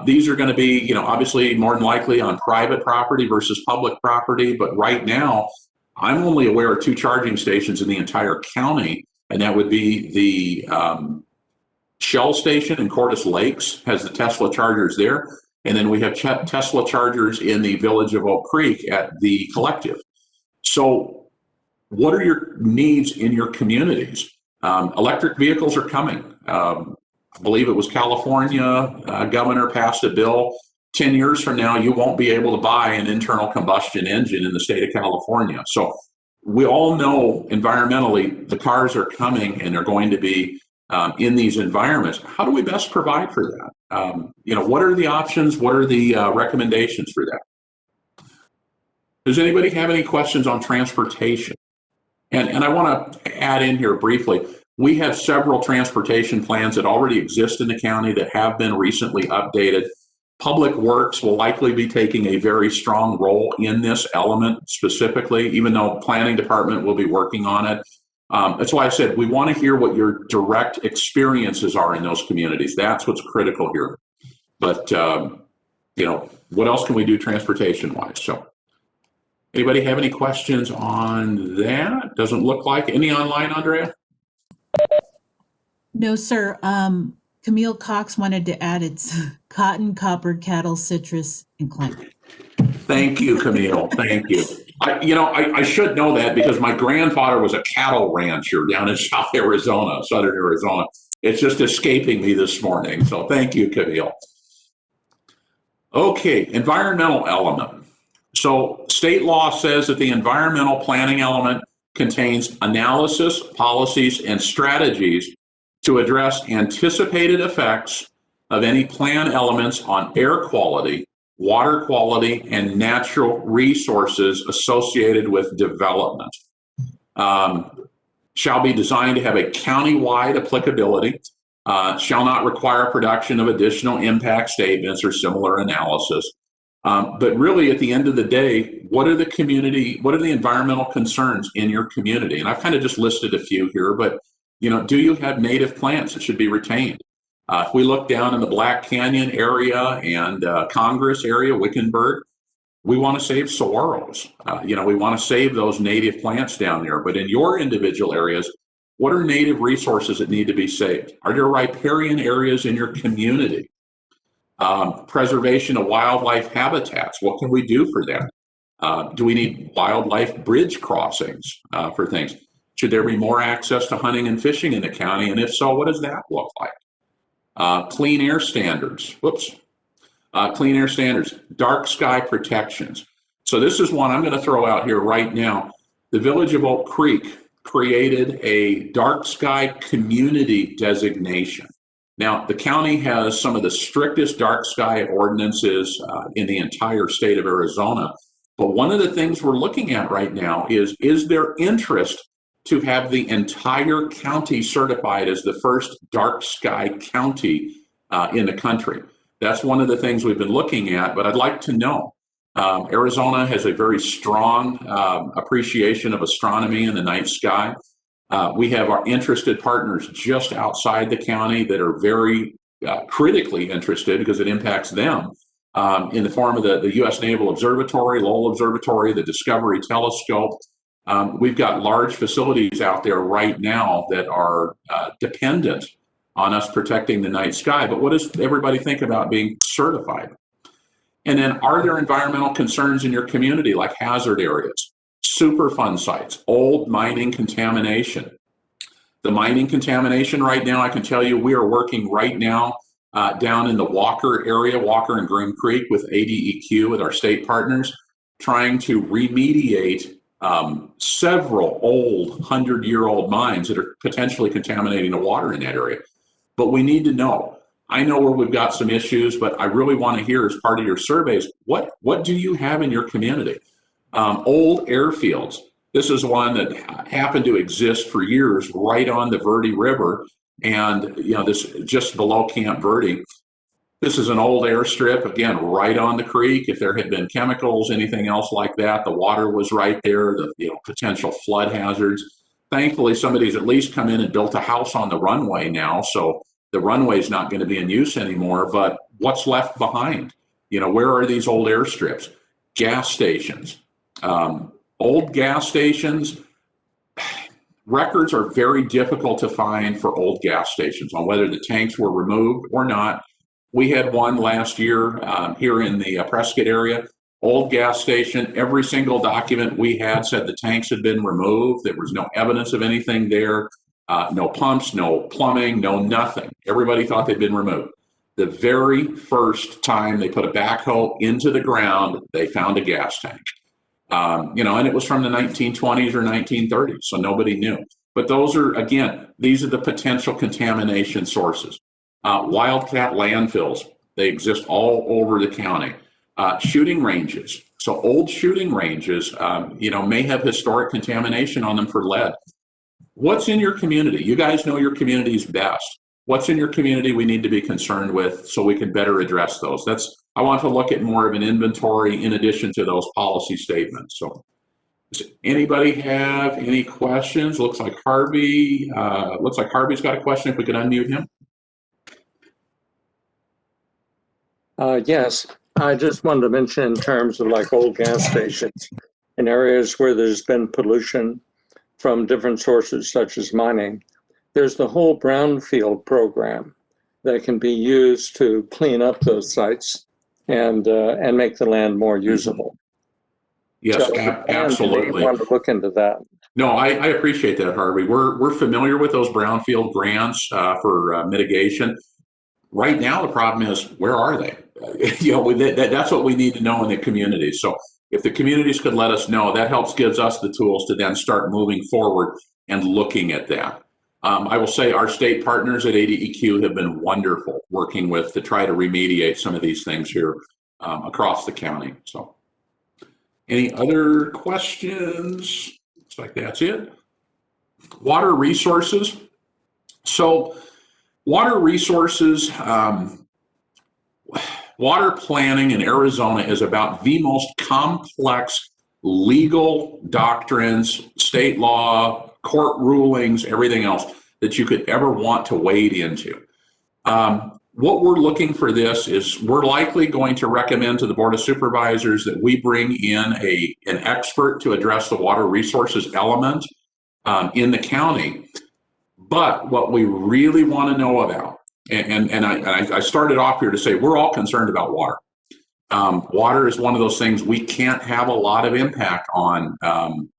These are going to be, obviously more than likely on private property versus public property. But right now, I'm only aware of 2 charging stations in the entire county, and that would be the Shell station in Cordes Lakes has the Tesla chargers there. And then we have Tesla chargers in the Village of Oak Creek at the Collective. So what are your needs in your communities? Electric vehicles are coming. I believe it was California governor passed a bill. 10 years from now, you won't be able to buy an internal combustion engine in the state of California. So we all know environmentally the cars are coming and they're going to be in these environments. How do we best provide for that? What are the options? What are the recommendations for that? Does anybody have any questions on transportation? And I want to add in here briefly, we have several transportation plans that already exist in the county that have been recently updated. Public Works will likely be taking a very strong role in this element specifically, even though Planning Department will be working on it. That's why I said we want to hear what your direct experiences are in those communities. That's what's critical here. But, what else can we do transportation-wise? So anybody have any questions on that? Doesn't look like. Any online, Andrea? No, sir. Camille Cox wanted to add it's cotton, copper, cattle, citrus, and climate. Thank you, Camille. Thank you. I should know that because my grandfather was a cattle rancher down in southern Arizona. It's just escaping me this morning. So thank you, Camille. Okay, environmental element. So state law says that the environmental planning element contains analysis, policies, and strategies to address anticipated effects of any plan elements on air quality, water quality, and natural resources associated with development. Shall be designed to have a county-wide applicability, shall not require production of additional impact statements or similar analysis. But really, at the end of the day, what are the environmental concerns in your community? And I've kind of just listed a few here, but do you have native plants that should be retained? If we look down in the Black Canyon area and Congress area, Wickenburg, we want to save saguaros. We want to save those native plants down there. But in your individual areas, what are native resources that need to be saved? Are there riparian areas in your community? Preservation of wildlife habitats. What can we do for that? Do we need wildlife bridge crossings for things? Should there be more access to hunting and fishing in the county? And if so, what does that look like? Clean air standards. Clean air standards. Dark sky protections. So this is one I'm going to throw out here right now. The Village of Oak Creek created a dark sky community designation. Now, the county has some of the strictest dark sky ordinances in the entire state of Arizona. But one of the things we're looking at right now is there interest to have the entire county certified as the first dark sky county in the country? That's one of the things we've been looking at, but I'd like to know. Arizona has a very strong appreciation of astronomy in the night sky. We have our interested partners just outside the county that are very critically interested because it impacts them in the form of the U.S. Naval Observatory, Lowell Observatory, the Discovery Telescope. We've got large facilities out there right now that are dependent on us protecting the night sky. But what does everybody think about being certified? And then, are there environmental concerns in your community, like hazard areas, Superfund sites, old mining contamination? The mining contamination right now, I can tell you, we are working right now down in the Walker area, Walker and Groom Creek, with ADEQ, with our state partners, trying to remediate several old 100-year-old mines that are potentially contaminating the water in that area. But we need to know. I know where we've got some issues, but I really want to hear, as part of your surveys, what do you have in your community? Old airfields. This is one that happened to exist for years right on the Verde River, and this just below Camp Verde. This is an old airstrip, again, right on the creek. If there had been chemicals, anything else like that, the water was right there, the potential flood hazards. Thankfully, somebody's at least come in and built a house on the runway now, so the runway is not going to be in use anymore. But what's left behind? Where are these old airstrips? Gas stations. Old gas stations, records are very difficult to find for old gas stations on whether the tanks were removed or not. We had one last year here in the Prescott area, old gas station. Every single document we had said the tanks had been removed. There was no evidence of anything there, no pumps, no plumbing, no nothing. Everybody thought they'd been removed. The very first time they put a backhoe into the ground, they found a gas tank. And it was from the 1920s or 1930s, so nobody knew. But those are, again, these are the potential contamination sources. Wildcat landfills, they exist all over the county. Shooting ranges, so old shooting ranges, may have historic contamination on them for lead. What's in your community? You guys know your communities best. What's in your community we need to be concerned with so we can better address those? I want to look at more of an inventory in addition to those policy statements. So does anybody have any questions? Looks like Harvey's got a question. If we could unmute him. Yes, I just wanted to mention in terms of like old gas stations in areas where there's been pollution from different sources such as mining, there's the whole brownfield program that can be used to clean up those sites and make the land more usable. Yes, So, absolutely. I want to look into that. No, I appreciate that, Harvey. We're familiar with those brownfield grants for mitigation. Right now, the problem is, where are they? That's what we need to know in the community. So if the communities could let us know, that gives us the tools to then start moving forward and looking at that. I will say our state partners at ADEQ have been wonderful working to try to remediate some of these things here across the county. So any other questions? Looks like that's it. Water resources. So water resources, water planning in Arizona is about the most complex legal doctrines, state law, court rulings, everything else that you could ever want to wade into. What we're looking for this is we're likely going to recommend to the Board of Supervisors that we bring in an expert to address the water resources element in the county. But what we really want to know about, and I started off here to say we're all concerned about water. Water is one of those things we can't have a lot of impact on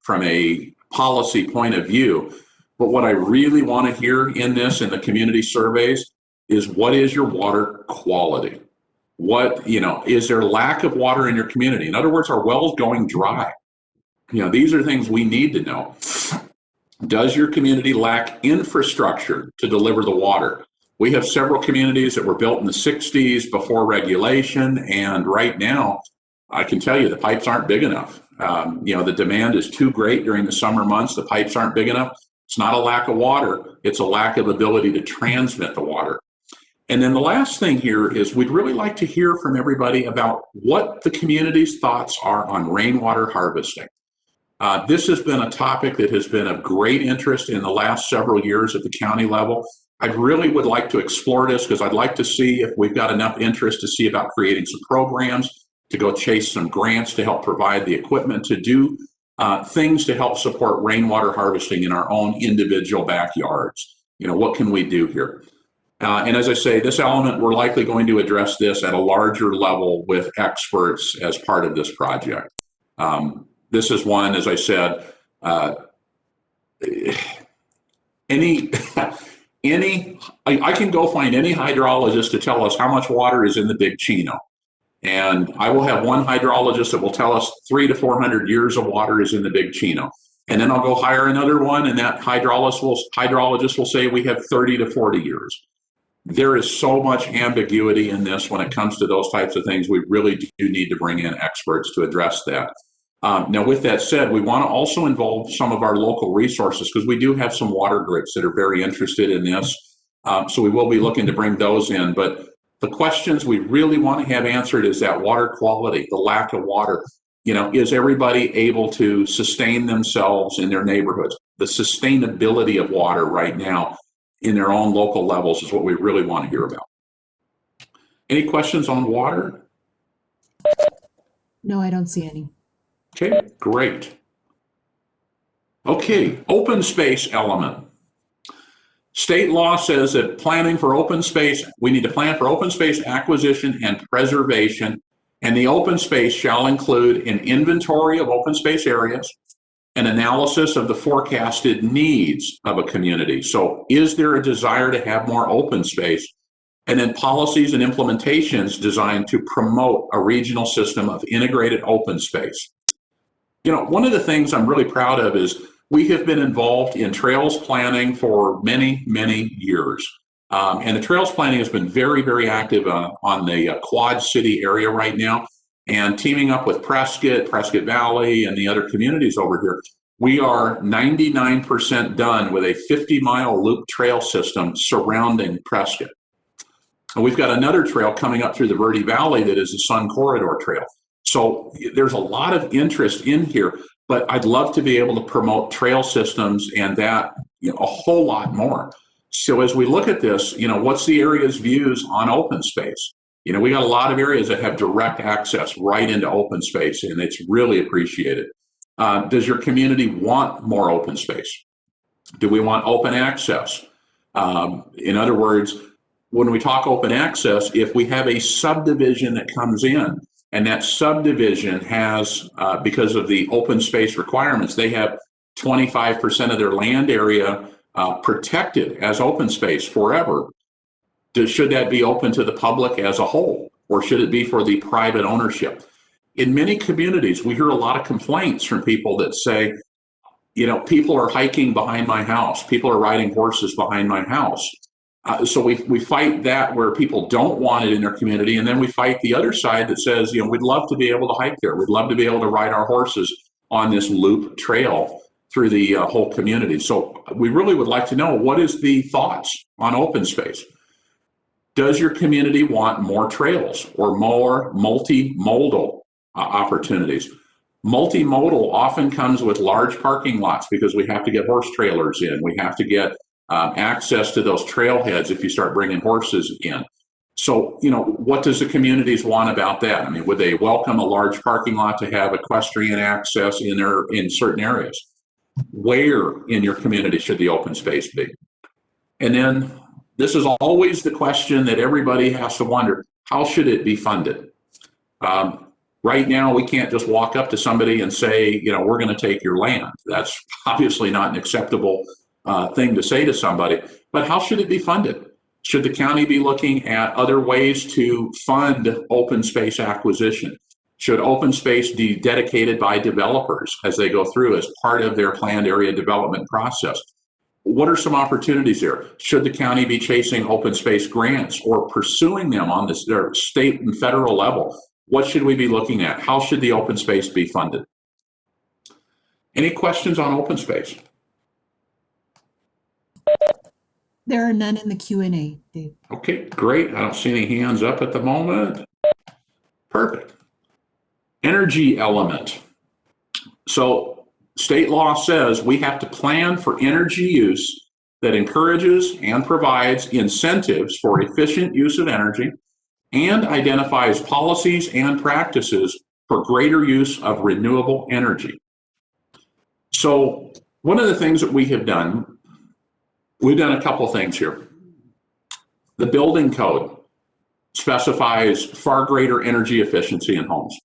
from a policy point of view. But what I really want to hear in the community surveys is, what is your water quality? Is there lack of water in your community? In other words, are wells going dry? These are things we need to know. Does your community lack infrastructure to deliver the water? We have several communities that were built in the 60s before regulation, and right now, I can tell you the pipes aren't big enough. The demand is too great during the summer months. The pipes aren't big enough. It's not a lack of water. It's a lack of ability to transmit the water. And then the last thing here is we'd really like to hear from everybody about what the community's thoughts are on rainwater harvesting. This has been a topic that has been of great interest in the last several years at the county level. I really would like to explore this because I'd like to see if we've got enough interest to see about creating some programs, to go chase some grants to help provide the equipment to do things to help support rainwater harvesting in our own individual backyards. What can we do here? And as I say, this element, we're likely going to address this at a larger level with experts as part of this project. This is one, as I said, I can go find any hydrologist to tell us how much water is in the Big Chino. And I will have one hydrologist that will tell us 300 to 400 years of water is in the Big Chino. And then I'll go hire another one, and that hydrologist will say we have 30 to 40 years. There is so much ambiguity in this when it comes to those types of things. We really do need to bring in experts to address that. Now, with that said, we want to also involve some of our local resources because we do have some water groups that are very interested in this. So we will be looking to bring those in. But the questions we really want to have answered is that water quality, the lack of water. Is everybody able to sustain themselves in their neighborhoods? The sustainability of water right now in their own local levels is what we really want to hear about. Any questions on water? No, I don't see any. Okay, great. Okay, open space element. State law says that we need to plan for open space acquisition and preservation, and the open space shall include an inventory of open space areas, an analysis of the forecasted needs of a community. So is there a desire to have more open space? And then policies and implementations designed to promote a regional system of integrated open space. One of the things I'm really proud of is we have been involved in trails planning for many, many years. And the trails planning has been very, very active on the Quad City area right now. And teaming up with Prescott Valley, and the other communities over here, we are 99% done with a 50-mile loop trail system surrounding Prescott. And we've got another trail coming up through the Verde Valley that is a Sun Corridor Trail. So there's a lot of interest in here, but I'd love to be able to promote trail systems and that a whole lot more. So as we look at this, what's the area's views on open space? We got a lot of areas that have direct access right into open space, and it's really appreciated. Does your community want more open space? Do we want open access? In other words, when we talk open access, if we have a subdivision that comes in, and that subdivision has, because of the open space requirements, they have 25% of their land area protected as open space forever. Should that be open to the public as a whole, or should it be for the private ownership? In many communities, we hear a lot of complaints from people that say, people are hiking behind my house, people are riding horses behind my house. So we fight that where people don't want it in their community, and then we fight the other side that says, we'd love to be able to hike there. We'd love to be able to ride our horses on this loop trail through the whole community. So we really would like to know, what is the thoughts on open space? Does your community want more trails or more multimodal opportunities? Multimodal often comes with large parking lots because we have to get horse trailers in. We have to get access to those trailheads if you start bringing horses in. So, what does the communities want about that? I mean, would they welcome a large parking lot to have equestrian access in certain areas? Where in your community should the open space be? And then this is always the question that everybody has to wonder: how should it be funded? Right now, we can't just walk up to somebody and say, we're going to take your land. That's obviously not an acceptable thing to say to somebody. But how should it be funded? Should the county be looking at other ways to fund open space acquisition? Should open space be dedicated by developers as they go through as part of their planned area development process? What are some opportunities there? Should the county be chasing open space grants or pursuing them on their state and federal level? What should we be looking at? How should the open space be funded? Any questions on open space? There are none in the Q&A, Dave. Okay, great. I don't see any hands up at the moment. Perfect. Energy element. So state law says we have to plan for energy use that encourages and provides incentives for efficient use of energy and identifies policies and practices for greater use of renewable energy. So one of the things that we have done, we've done a couple things here. The building code specifies far greater energy efficiency in homes.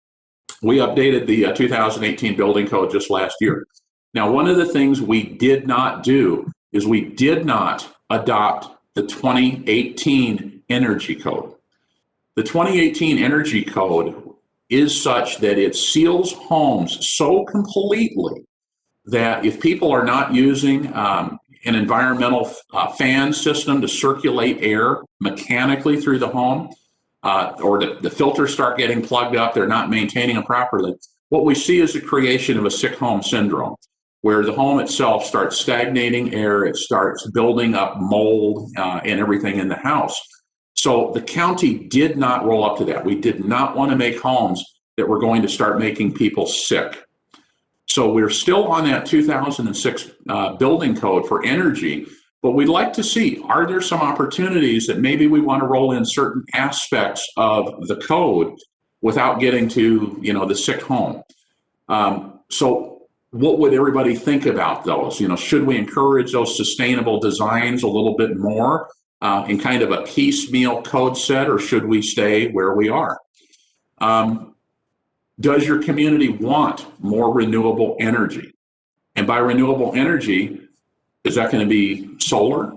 We updated the 2018 building code just last year. Now, one of the things we did not do is we did not adopt the 2018 energy code. The 2018 energy code is such that it seals homes so completely that if people are not using an environmental fan system to circulate air mechanically through the home, or the filters start getting plugged up, they're not maintaining them properly, what we see is the creation of a sick home syndrome, where the home itself starts stagnating air, it starts building up mold and everything in the house. So the county did not roll up to that. We did not want to make homes that were going to start making people sick. So we're still on that 2006 building code for energy, but we'd like to see, are there some opportunities that maybe we want to roll in certain aspects of the code without getting to, the sick home? So what would everybody think about those? Should we encourage those sustainable designs a little bit more in kind of a piecemeal code set, or should we stay where we are? Does your community want more renewable energy? And by renewable energy, is that going to be solar?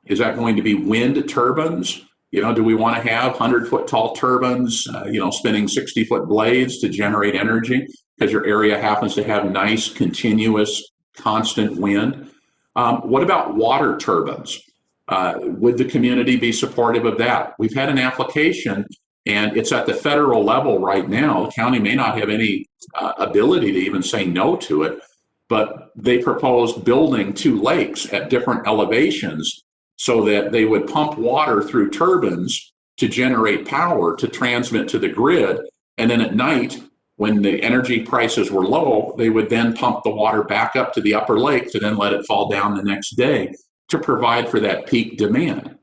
Is that going to be wind turbines? Do we want to have 100-foot tall turbines, spinning 60-foot blades to generate energy because your area happens to have nice, continuous, constant wind? What about water turbines? Would the community be supportive of that? We've had an application, and it's at the federal level right now. The county may not have any ability to even say no to it, but they proposed building 2 lakes at different elevations so that they would pump water through turbines to generate power to transmit to the grid. And then at night, when the energy prices were low, they would then pump the water back up to the upper lake to then let it fall down the next day to provide for that peak demand.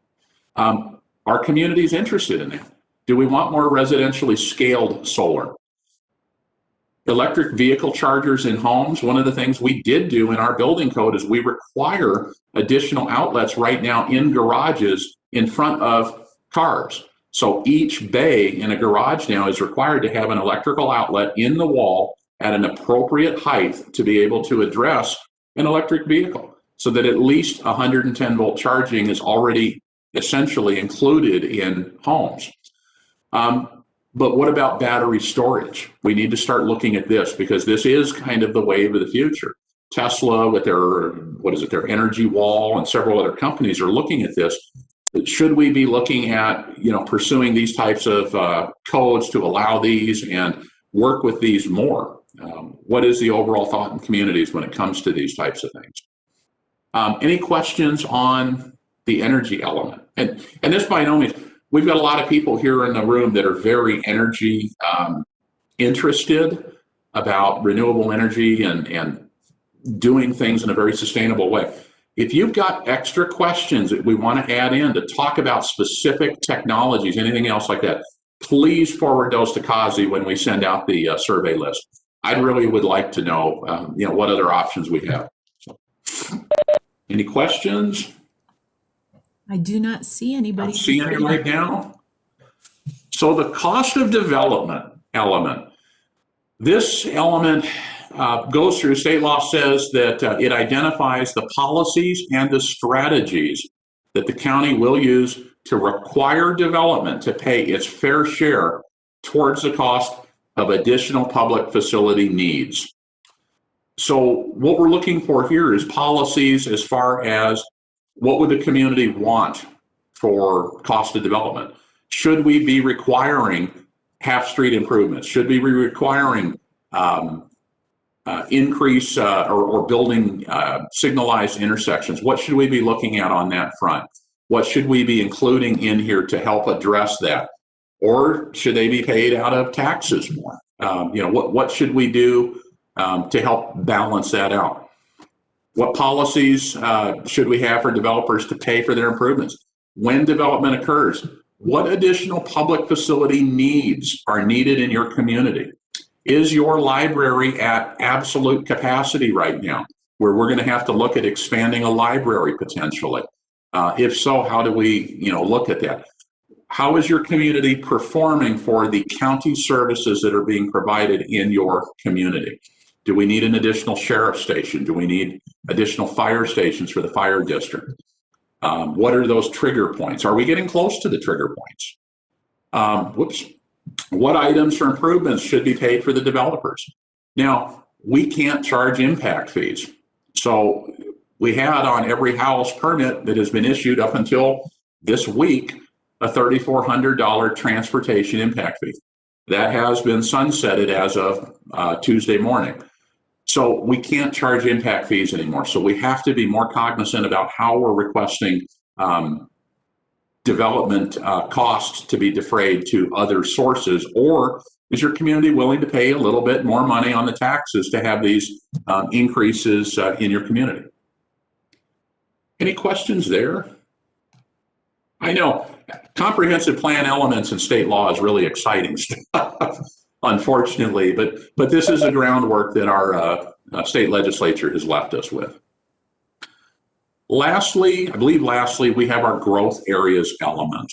Our community is interested in that. Do we want more residentially scaled solar? Electric vehicle chargers in homes. One of the things we did do in our building code is we require additional outlets right now in garages in front of cars. So each bay in a garage now is required to have an electrical outlet in the wall at an appropriate height to be able to address an electric vehicle, so that at least 110 volt charging is already essentially included in homes. But what about battery storage? We need to start looking at this, because this is kind of the wave of the future. Tesla with their energy wall, and several other companies are looking at this. Should we be looking at, pursuing these types of codes to allow these and work with these more? What is the overall thought in communities when it comes to these types of things? Any questions on the energy element? And this, by no means, we've got a lot of people here in the room that are very energy interested about renewable energy and doing things in a very sustainable way. If you've got extra questions that we want to add in to talk about specific technologies, anything else like that, please forward those to Kazi when we send out the survey list. I really would like to know, what other options we have. So, any questions? I do not see anybody. See any right now? So the cost of development element. This element goes through, state law says that it identifies the policies and the strategies that the county will use to require development to pay its fair share towards the cost of additional public facility needs. So what we're looking for here is policies as far as what would the community want for cost of development. Should we be requiring half-street improvements? Should we be requiring increase or building signalized intersections? What should we be looking at on that front? What should we be including in here to help address that? Or should they be paid out of taxes more? What should we do to help balance that out? What policies should we have for developers to pay for their improvements? When development occurs, what additional public facility needs are needed in your community? Is your library at absolute capacity right now, where we're going to have to look at expanding a library potentially? If so, how do we, look at that? How is your community performing for the county services that are being provided in your community? Do we need an additional sheriff station? Do we need additional fire stations for the fire district? What are those trigger points? Are we getting close to the trigger points? What items or improvements should be paid for the developers? Now, we can't charge impact fees. So we had on every house permit that has been issued up until this week, a $3,400 transportation impact fee. That has been sunsetted as of Tuesday morning. So we can't charge impact fees anymore. So we have to be more cognizant about how we're requesting development costs to be defrayed to other sources. Or is your community willing to pay a little bit more money on the taxes to have these increases in your community? Any questions there? I know comprehensive plan elements in state law is really exciting stuff, unfortunately, but this is the groundwork that our state legislature has left us with. Lastly, we have our growth areas element.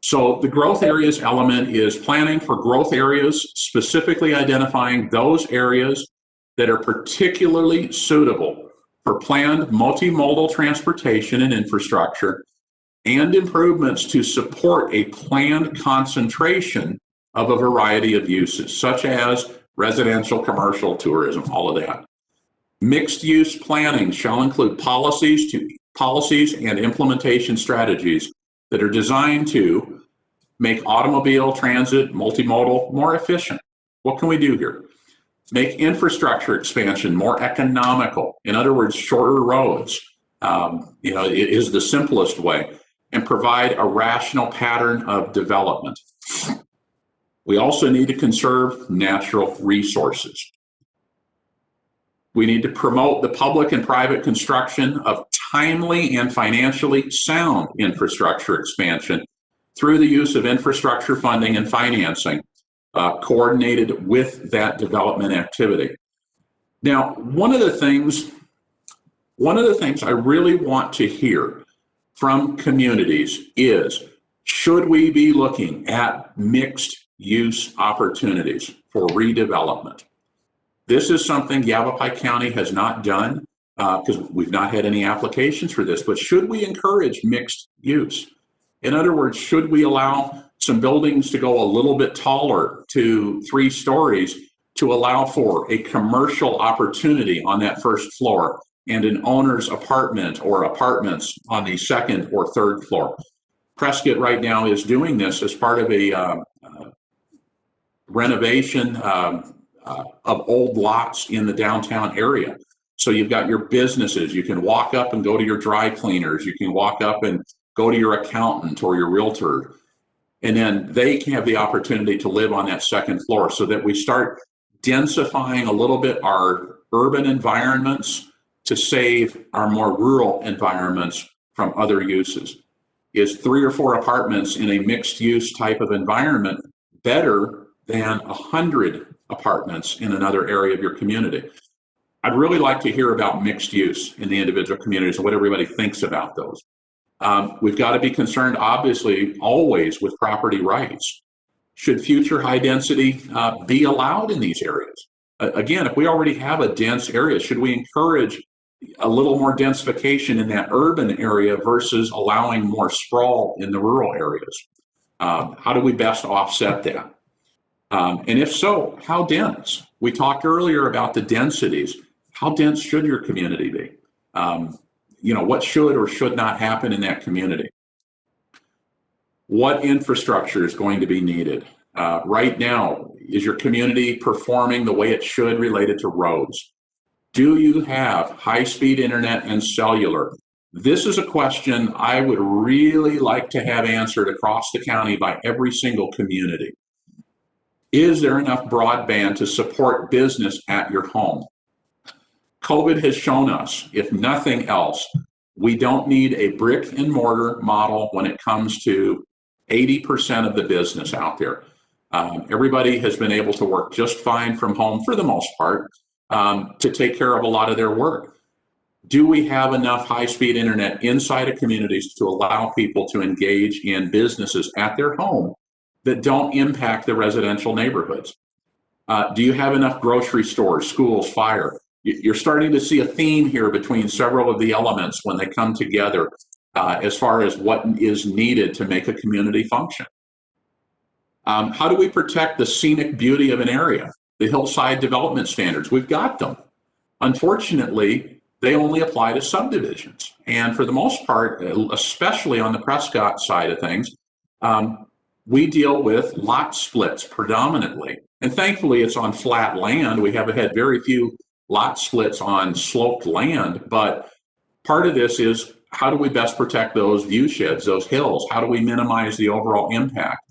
So the growth areas element is planning for growth areas, specifically identifying those areas that are particularly suitable for planned multimodal transportation and infrastructure and improvements to support a planned concentration of a variety of uses, such as residential, commercial, tourism, all of that. Mixed use planning shall include policies and implementation strategies that are designed to make automobile transit multimodal more efficient. What can we do here? Make infrastructure expansion more economical. In other words, shorter roads, is the simplest way, and provide a rational pattern of development. We also need to conserve natural resources. We need to promote the public and private construction of timely and financially sound infrastructure expansion through the use of infrastructure funding and financing coordinated with that development activity. Now, one of the things I really want to hear from communities is, should we be looking at mixed use opportunities for redevelopment? This is something Yavapai County has not done because we've not had any applications for this, but should we encourage mixed use? In other words, should we allow some buildings to go a little bit taller to 3 stories to allow for a commercial opportunity on that first floor and an owner's apartment or apartments on the 2nd or 3rd floor? Prescott right now is doing this as part of a renovation of old lots in the downtown area. So you've got your businesses. You can walk up and go to your dry cleaners. You can walk up and go to your accountant or your realtor. And then they can have the opportunity to live on that 2nd floor, so that we start densifying a little bit our urban environments to save our more rural environments from other uses. Is 3 or 4 apartments in a mixed use type of environment better than 100 apartments in another area of your community? I'd really like to hear about mixed use in the individual communities and what everybody thinks about those. We've got to be concerned, obviously, always with property rights. Should future high density be allowed in these areas? Again, if we already have a dense area, should we encourage a little more densification in that urban area versus allowing more sprawl in the rural areas? How do we best offset that? And if so, how dense? We talked earlier about the densities. How dense should your community be? What should or should not happen in that community? What infrastructure is going to be needed? Right now, is your community performing the way it should related to roads? Do you have high-speed internet and cellular? This is a question I would really like to have answered across the county by every single community. Is there enough broadband to support business at your home? COVID has shown us, if nothing else, we don't need a brick and mortar model when it comes to 80% of the business out there. Everybody has been able to work just fine from home for the most part to take care of a lot of their work. Do we have enough high-speed internet inside of communities to allow people to engage in businesses at their home that don't impact the residential neighborhoods? Do you have enough grocery stores, schools, fire? You're starting to see a theme here between several of the elements when they come together as far as what is needed to make a community function. How do we protect the scenic beauty of an area? The hillside development standards, we've got them. Unfortunately, they only apply to subdivisions. And for the most part, especially on the Prescott side of things, we deal with lot splits predominantly. And thankfully, it's on flat land. We have had very few lot splits on sloped land. But part of this is, how do we best protect those view sheds, those hills? How do we minimize the overall impact?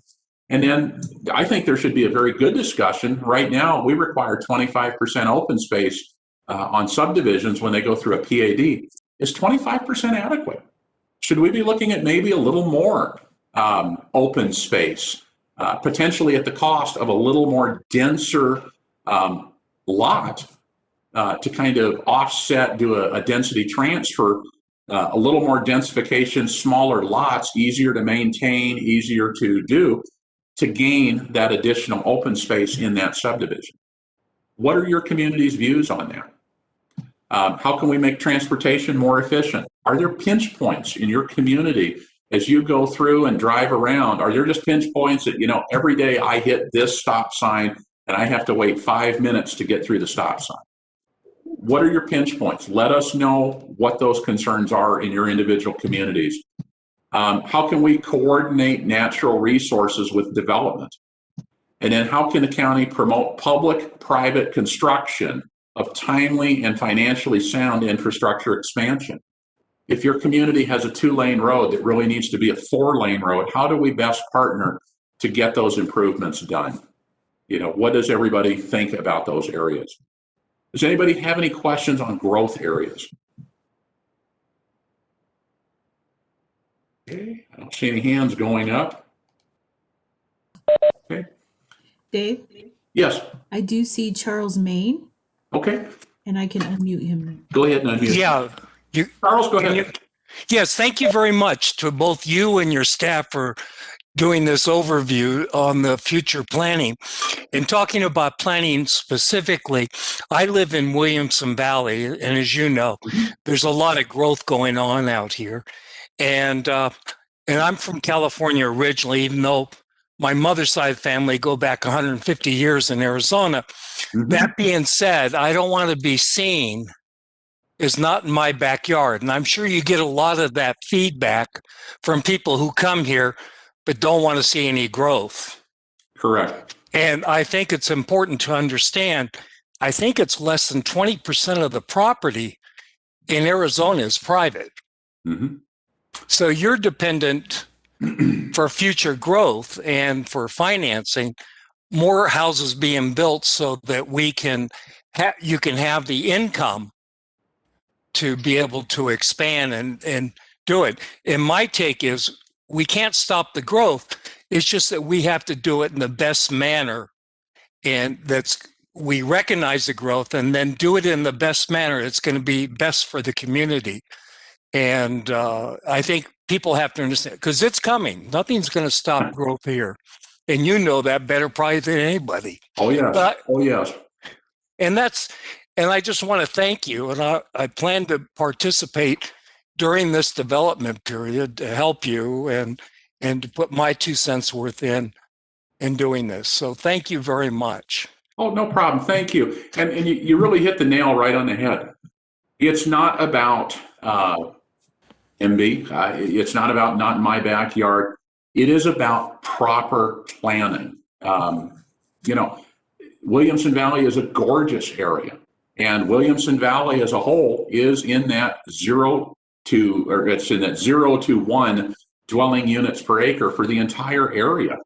And then I think there should be a very good discussion. Right now, we require 25% open space on subdivisions when they go through a PAD. Is 25% adequate? Should we be looking at maybe a little more open space, potentially at the cost of a little more denser lot to kind of offset, do a density transfer, a little more densification, smaller lots, easier to maintain, easier to do, to gain that additional open space in that subdivision? What are your community's views on that? How can we make transportation more efficient? Are there pinch points in your community as you go through and drive around? Are there just pinch points that, you know, every day I hit this stop sign and I have to wait 5 minutes to get through the stop sign? What are your pinch points? Let us know what those concerns are in your individual communities. How can we coordinate natural resources with development? And then how can the county promote public-private construction of timely and financially sound infrastructure expansion? If your community has a 2-lane road that really needs to be a 4-lane road, how do we best partner to get those improvements done? You know, what does everybody think about those areas? Does anybody have any questions on growth areas? Okay, I don't see any hands going up. Okay. Dave, Yes. I do see Charles Maine, Okay. and I can unmute him. Go ahead and unmute. Yeah. Charles, go ahead. Yes, thank you very much to both you and your staff for doing this overview on the future planning. In talking about planning specifically, I live in Williamson Valley, and as you know, there's a lot of growth going on out here. And I'm from California originally, even though my mother's side of the family go back 150 years in Arizona. Mhm. That being said, I don't want to be seen as not in my backyard. And I'm sure you get a lot of that feedback from people who come here but don't want to see any growth. Correct. And I think it's important to understand, I think it's less than 20% of the property in Arizona is private. Mm-hmm. So you're dependent for future growth and for financing, more houses being built so that we can you can have the income to be able to expand and do it. And my take is we can't stop the growth. It's just that we have to do it in the best manner. And we recognize the growth and then do it in the best manner. It's going to be best for the community. And I think people have to understand, because it's coming. Nothing's going to stop growth here. And you know that better probably than anybody. Oh, yes. Oh, yes. And I just want to thank you. And I plan to participate during this development period to help you and to put my 2 cents worth in doing this. So thank you very much. Oh, no problem. Thank you. And you really hit the nail right on the head. It's not about MB. It's not about not in my backyard. It is about proper planning. You know, Williamson Valley is a gorgeous area, and Williamson Valley as a whole is in that 0 to 1 dwelling units per acre for the entire area.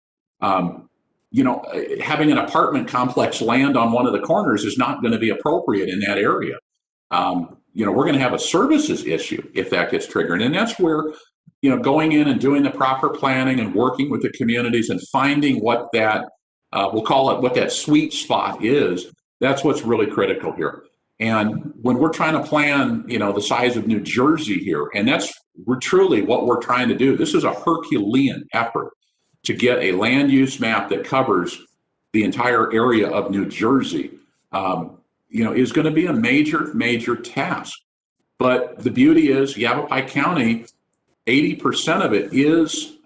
You know, having an apartment complex land on one of the corners is not going to be appropriate in that area. We're going to have a services issue if that gets triggered. And that's where, going in and doing the proper planning and working with the communities and finding what that, we'll call it what that sweet spot is, that's what's really critical here. And when we're trying to plan, the size of New Jersey here, and we're truly what we're trying to do. This is a Herculean effort to get a land use map that covers the entire area of New Jersey. Is going to be a major, major task. But the beauty is Yavapai County, 80% of it is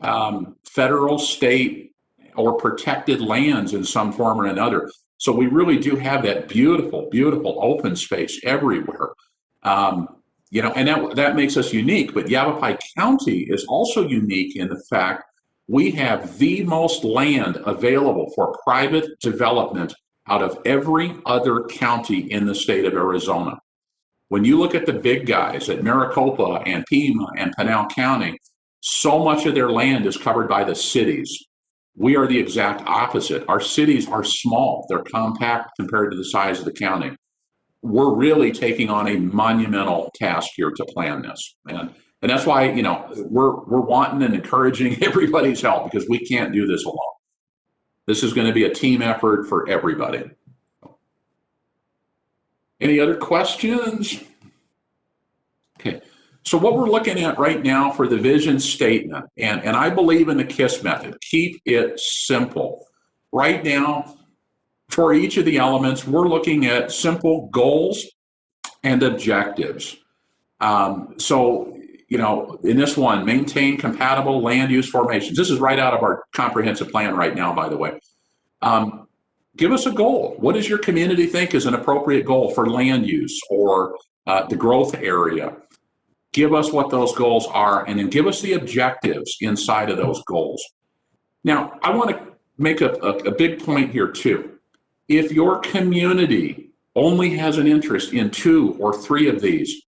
federal, state, or protected lands in some form or another. So we really do have that beautiful, beautiful open space everywhere. And that makes us unique. But Yavapai County is also unique in the fact we have the most land available for private development out of every other county in the state of Arizona. When you look at the big guys at Maricopa and Pima and Pinal County, so much of their land is covered by the cities. We are the exact opposite. Our cities are small. They're compact compared to the size of the county. We're really taking on a monumental task here to plan this. And that's why, we're wanting and encouraging everybody's help, because we can't do this alone. This is going to be a team effort for everybody. Any other questions? Okay, so what we're looking at right now for the vision statement, and I believe in the KISS method, keep it simple. Right now, for each of the elements, we're looking at simple goals and objectives. In this one, maintain compatible land use formations. This is right out of our comprehensive plan right now, by the way. Give us a goal. What does your community think is an appropriate goal for land use or the growth area? Give us what those goals are, and then give us the objectives inside of those goals. Now, I want to make a big point here too. If your community only has an interest in 2 or 3 of these,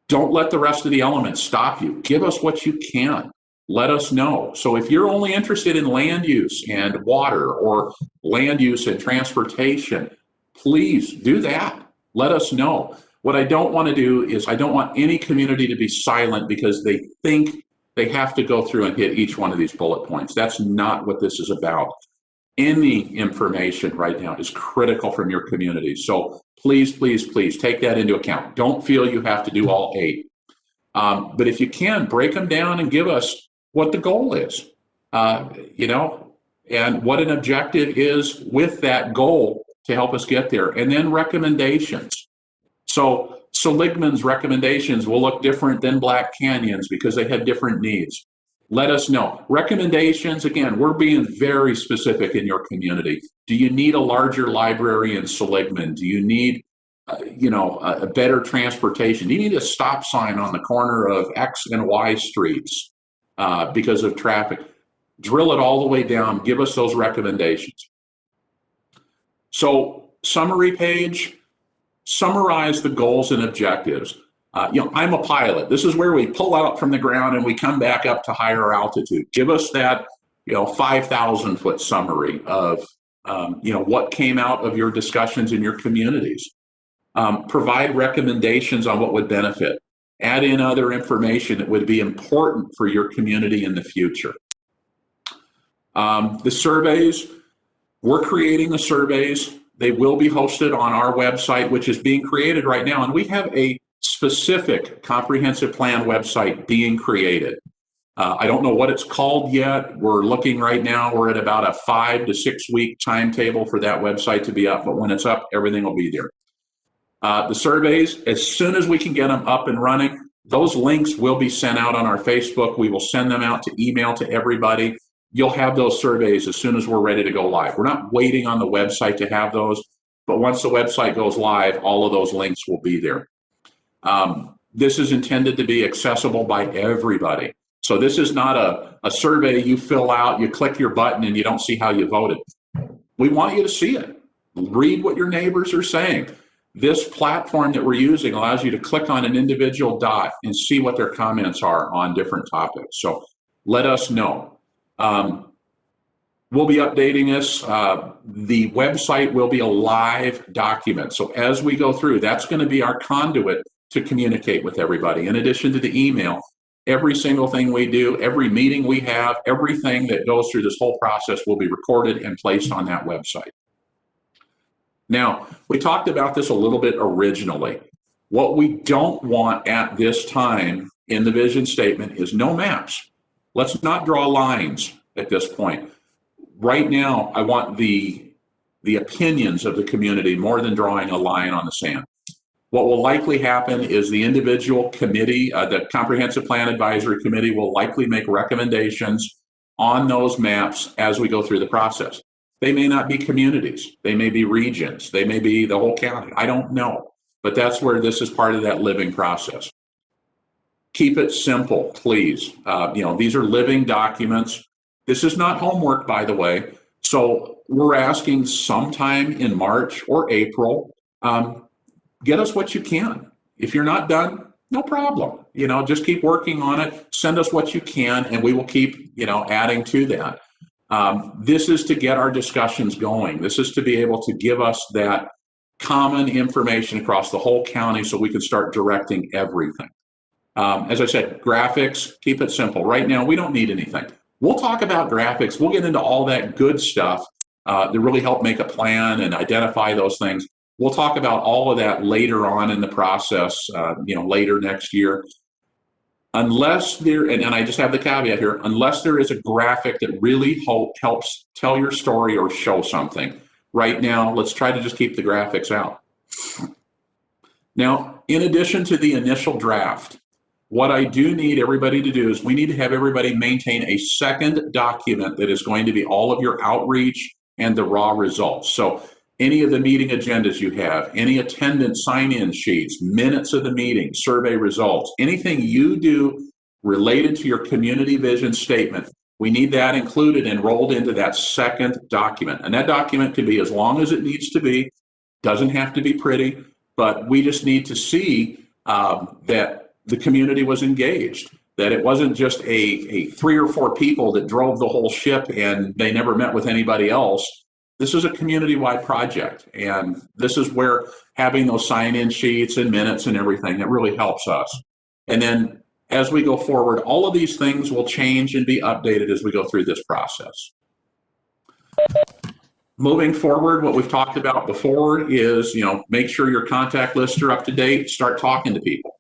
don't let the rest of the elements stop you. Give us what you can. Let us know. So if you're only interested in land use and water, or land use and transportation, please do that. Let us know. What I don't want to do is I don't want any community to be silent because they think they have to go through and hit each one of these bullet points. That's not what this is about. Any information right now is critical from your community. So please, please, please take that into account. Don't feel you have to do all 8. But if you can, break them down and give us what the goal is, and what an objective is with that goal to help us get there. And then recommendations. So Seligman's recommendations will look different than Black Canyon's because they had different needs. Let us know. Recommendations, again, we're being very specific in your community. Do you need a larger library in Seligman? Do you need, a better transportation? Do you need a stop sign on the corner of X and Y streets because of traffic? Drill it all the way down. Give us those recommendations. So, summary page, summarize the goals and objectives. I'm a pilot. This is where we pull out from the ground and we come back up to higher altitude. Give us that, 5,000 foot summary of, what came out of your discussions in your communities. Provide recommendations on what would benefit. Add in other information that would be important for your community in the future. The surveys, we're creating the surveys. They will be hosted on our website, which is being created right now. And we have a specific comprehensive plan website being created. I don't know what it's called yet. We're looking right now. We're at about a 5 to 6 week timetable for that website to be up. But when it's up, everything will be there. The surveys, as soon as we can get them up and running, those links will be sent out on our Facebook. We will send them out to email to everybody. You'll have those surveys as soon as we're ready to go live. We're not waiting on the website to have those, but once the website goes live, all of those links will be there. This is intended to be accessible by everybody. So this is not a survey you fill out, you click your button, and you don't see how you voted. We want you to see it. Read what your neighbors are saying. This platform that we're using allows you to click on an individual dot and see what their comments are on different topics. So let us know. We'll be updating this. The website will be a live document. So as we go through, that's going to be our conduit to communicate with everybody. In addition to the email, every single thing we do, every meeting we have, everything that goes through this whole process will be recorded and placed on that website. Now, we talked about this a little bit originally. What we don't want at this time in the vision statement is no maps. Let's not draw lines at this point. Right now, I want the opinions of the community more than drawing a line on the sand. What will likely happen is the individual committee, the Comprehensive Plan Advisory Committee, will likely make recommendations on those maps as we go through the process. They may not be communities. They may be regions. They may be the whole county. I don't know. But that's where this is part of that living process. Keep it simple, please. These are living documents. This is not homework, by the way. So we're asking sometime in March or April, get us what you can. If you're not done, no problem. Just keep working on it. Send us what you can, and we will keep, adding to that. This is to get our discussions going. This is to be able to give us that common information across the whole county so we can start directing everything. As I said, graphics, keep it simple. Right now, we don't need anything. We'll talk about graphics. We'll get into all that good stuff that really help make a plan and identify those things. We'll talk about all of that later on in the process, later next year. Unless there, and I just have the caveat here, unless there is a graphic that really helps tell your story or show something. Right now, let's try to just keep the graphics out. Now, in addition to the initial draft, what I do need everybody to do is we need to have everybody maintain a second document that is going to be all of your outreach and the raw results. So any of the meeting agendas you have, any attendance sign-in sheets, minutes of the meeting, survey results, anything you do related to your community vision statement, we need that included and rolled into that second document. And that document can be as long as it needs to be, doesn't have to be pretty, but we just need to see that the community was engaged, that it wasn't just a 3 or 4 people that drove the whole ship and they never met with anybody else. This is a community-wide project, and this is where having those sign-in sheets and minutes and everything, that really helps us. And then as we go forward, all of these things will change and be updated as we go through this process. Moving forward, what we've talked about before is, make sure your contact lists are up to date, start talking to people.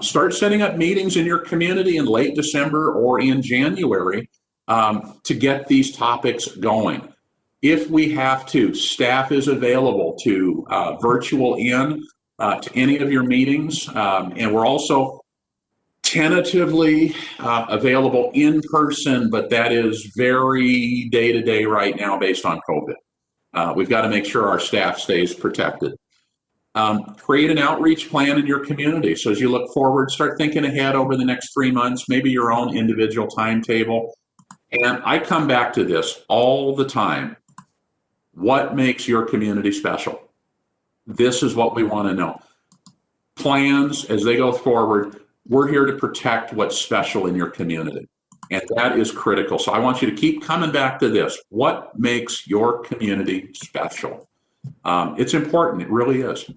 Start setting up meetings in your community in late December or in January to get these topics going. If we have to, staff is available to virtual in to any of your meetings, and we're also tentatively available in person, but that is very day-to-day right now based on COVID. We've got to make sure our staff stays protected. Create an outreach plan in your community. So as you look forward, start thinking ahead over the next 3 months, maybe your own individual timetable. And I come back to this all the time. What makes your community special? This is what we want to know. Plans, as they go forward, we're here to protect what's special in your community. And that is critical. So I want you to keep coming back to this. What makes your community special? It's important. It really is.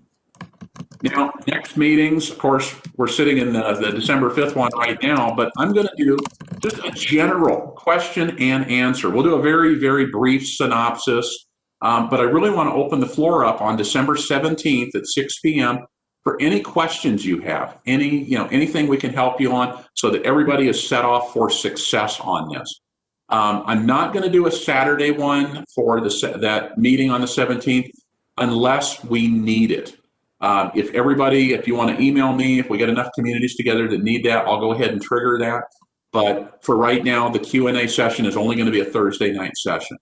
Now, next meetings, of course, we're sitting in the December 5th one right now, but I'm going to do just a general question and answer. We'll do a very, very brief synopsis, but I really want to open the floor up on December 17th at 6 p.m. for any questions you have, anything we can help you on so that everybody is set off for success on this. I'm not going to do a Saturday one for that meeting on the 17th unless we need it. If you want to email me, if we get enough communities together that need that, I'll go ahead and trigger that. But for right now, the Q&A session is only going to be a Thursday night session.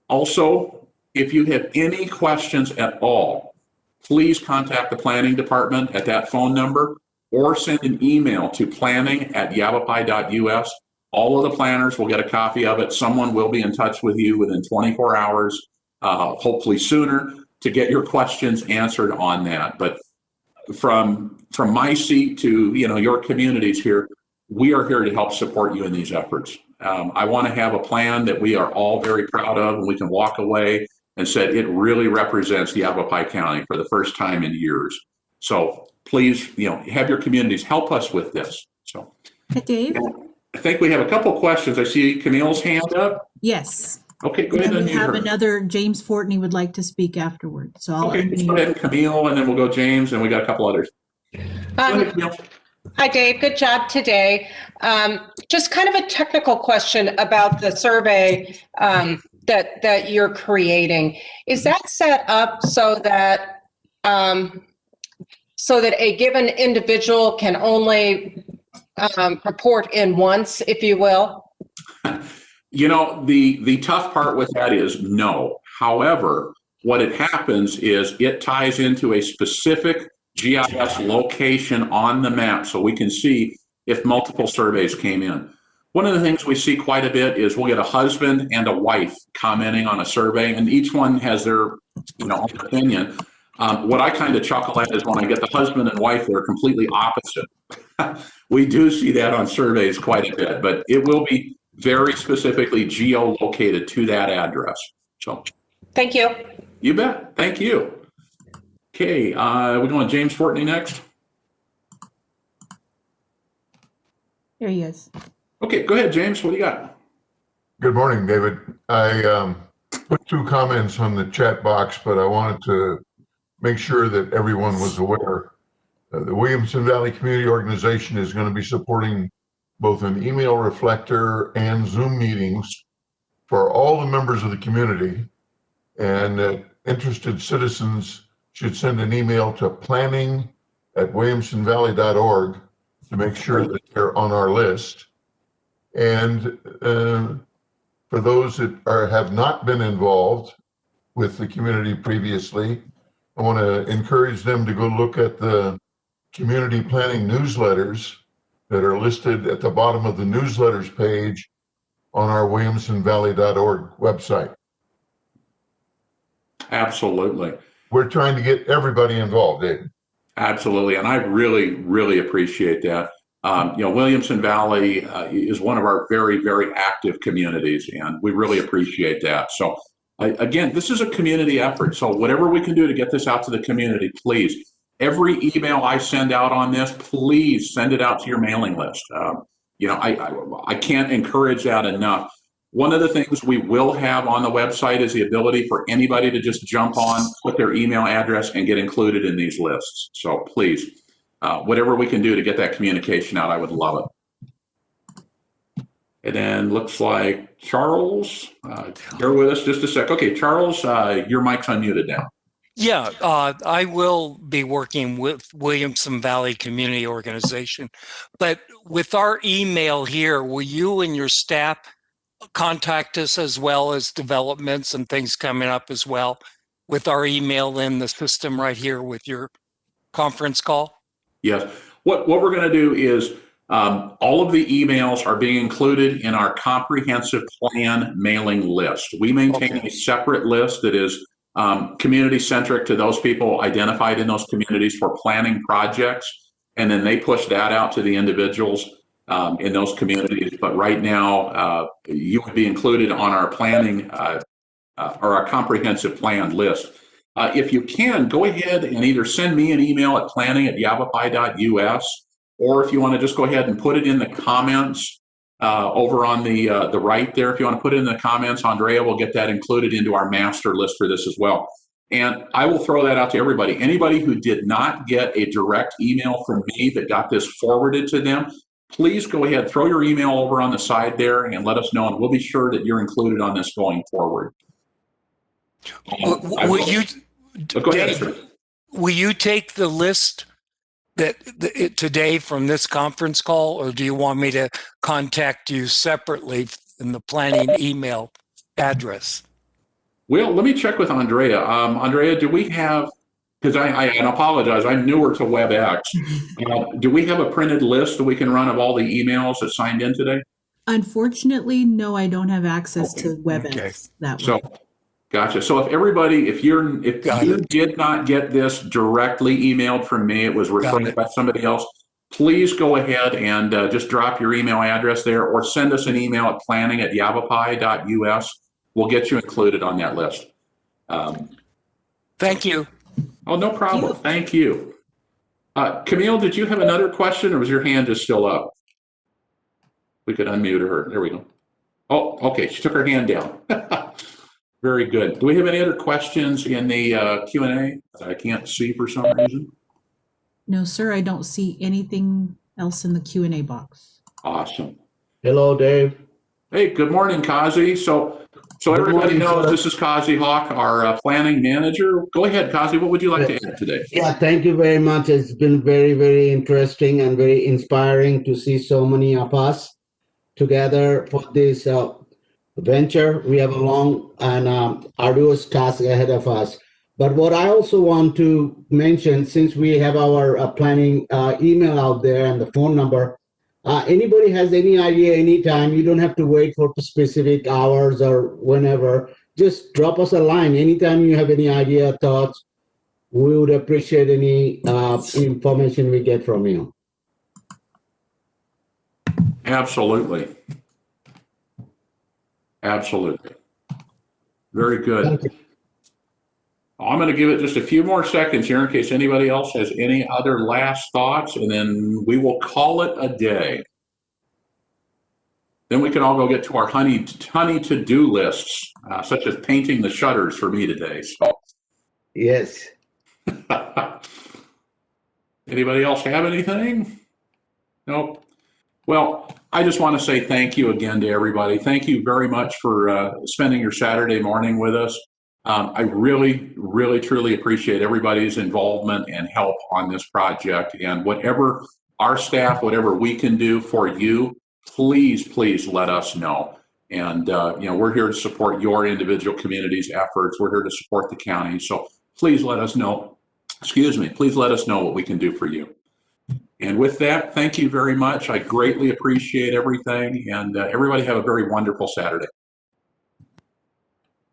Also, if you have any questions at all, please contact the planning department at that phone number or send an email to planning@yavapai.us. All of the planners will get a copy of it. Someone will be in touch with you within 24 hours, hopefully sooner, to get your questions answered on that. But from my seat to your communities here, we are here to help support you in these efforts. I want to have a plan that we are all very proud of and we can walk away and said it really represents Yavapai County for the first time in years. So please, have your communities help us with this. So Hey, Dave? I think we have a couple questions. I see Camille's hand up. Yes. Okay, go And ahead then and we unmute have her. another James Fortney would like to speak afterward. So I'll Okay, let's go unmute. ahead and Camille, and then we'll go James, and we got a couple others. Go ahead, Camille. Hi, Dave. Good job today. Just kind of a technical question about the survey that you're creating. Is that set up so that a given individual can only report in once, if you will? The tough part with that is no. However, what it happens is it ties into a specific GIS location on the map, so we can see if multiple surveys came in. One of the things we see quite a bit is we'll get a husband and a wife commenting on a survey, and each one has their own opinion. What I kind of chuckle at is when I get the husband and wife that are completely opposite. We do see that on surveys quite a bit, but it will be very specifically geolocated to that address. So, Thank you. you bet. Thank you. Okay, we're going James Fortney next. There he is. Okay, go ahead, James. What do you got? Good morning, David. I put 2 comments on the chat box, but I wanted to make sure that everyone was aware. The Williamson Valley Community Organization is going to be supporting both an email reflector and Zoom meetings for all the members of the community. And interested citizens should send an email to planning@williamsonvalley.org to make sure that they're on our list. And for those that have not been involved with the community previously, I want to encourage them to go look at the community planning newsletters that are listed at the bottom of the newsletters page on our williamsonvalley.org website. Absolutely. We're trying to get everybody involved, David. Absolutely. And I really, really appreciate that. Williamson Valley is one of our very, very active communities, and we really appreciate that. So again, this is a community effort. So whatever we can do to get this out to the community, please. Every email I send out on this, please send it out to your mailing list. I can't encourage that enough. One of the things we will have on the website is the ability for anybody to just jump on, put their email address, and get included in these lists. So please, whatever we can do to get that communication out, I would love it. And then looks like Charles, bear with us just a sec. Okay, Charles, your mic's unmuted now. Yeah, I will be working with Williamson Valley Community Organization. But with our email here, will you and your staff contact us as well as developments and things coming up as well with our email in the system right here with your conference call? Yes. What we're going to do is all of the emails are being included in our comprehensive plan mailing list. We maintain a separate list that is community centric to those people identified in those communities for planning projects. And then they push that out to the individuals in those communities. But right now, you would be included on our planning or our comprehensive plan list. If you can, go ahead and either send me an email at planning@yavapai.us, or if you want to just go ahead and put it in the comments over on the right there. If you want to put it in the comments, Andrea will get that included into our master list for this as well. And I will throw that out to everybody. Anybody who did not get a direct email from me that got this forwarded to them, please go ahead, throw your email over on the side there and let us know, and we'll be sure that you're included on this going forward. Will you, Go ahead, Dave, sir. will you take the list today from this conference call, or do you want me to contact you separately in the planning email address? Well, let me check with Andrea. Andrea, do we have, because I apologize, I'm newer to WebEx. Do we have a printed list that we can run of all the emails that signed in today? Unfortunately, no, I don't have access to WebEx that way. So, gotcha. So if you did not get this directly emailed from me, it was referred by somebody else, please go ahead and just drop your email address there or send us an email at planning@yavapai.us. We'll get you included on that list. Thank you. Oh, no problem. Thank you. Camille, did you have another question or was your hand just still up? We could unmute her. There we go. Oh, okay. She took her hand down. Very good. Do we have any other questions in the Q&A that I can't see for some reason? No, sir, I don't see anything else in the Q&A box. Awesome. Hello, Dave. Hey, good morning, Kazi. So Good everybody morning, knows sir. this is Kazi Hawk, our planning manager. Go ahead, Kazi. What would you like to add today? Yeah, thank you very much. It's been very, very interesting and very inspiring to see so many of us together for this venture. We have a long and arduous task ahead of us. But what I also want to mention, since we have our planning email out there and the phone number, anybody has any idea anytime, you don't have to wait for specific hours or whenever. Just drop us a line anytime you have any idea, thoughts. We would appreciate any information we get from you. Absolutely. Absolutely. Very good. Thank you. I'm going to give it just a few more seconds here in case anybody else has any other last thoughts, and then we will call it a day. Then we can all go get to our honey to-do lists, such as painting the shutters for me today. So, Yes. anybody else have anything? Nope. Well, I just want to say thank you again to everybody. Thank you very much for spending your Saturday morning with us. I really, really, truly appreciate everybody's involvement and help on this project. And whatever our staff, whatever we can do for you, please, please let us know. And, we're here to support your individual community's efforts. We're here to support the county. So please let us know, please let us know what we can do for you. And with that, thank you very much. I greatly appreciate everything. And everybody have a very wonderful Saturday.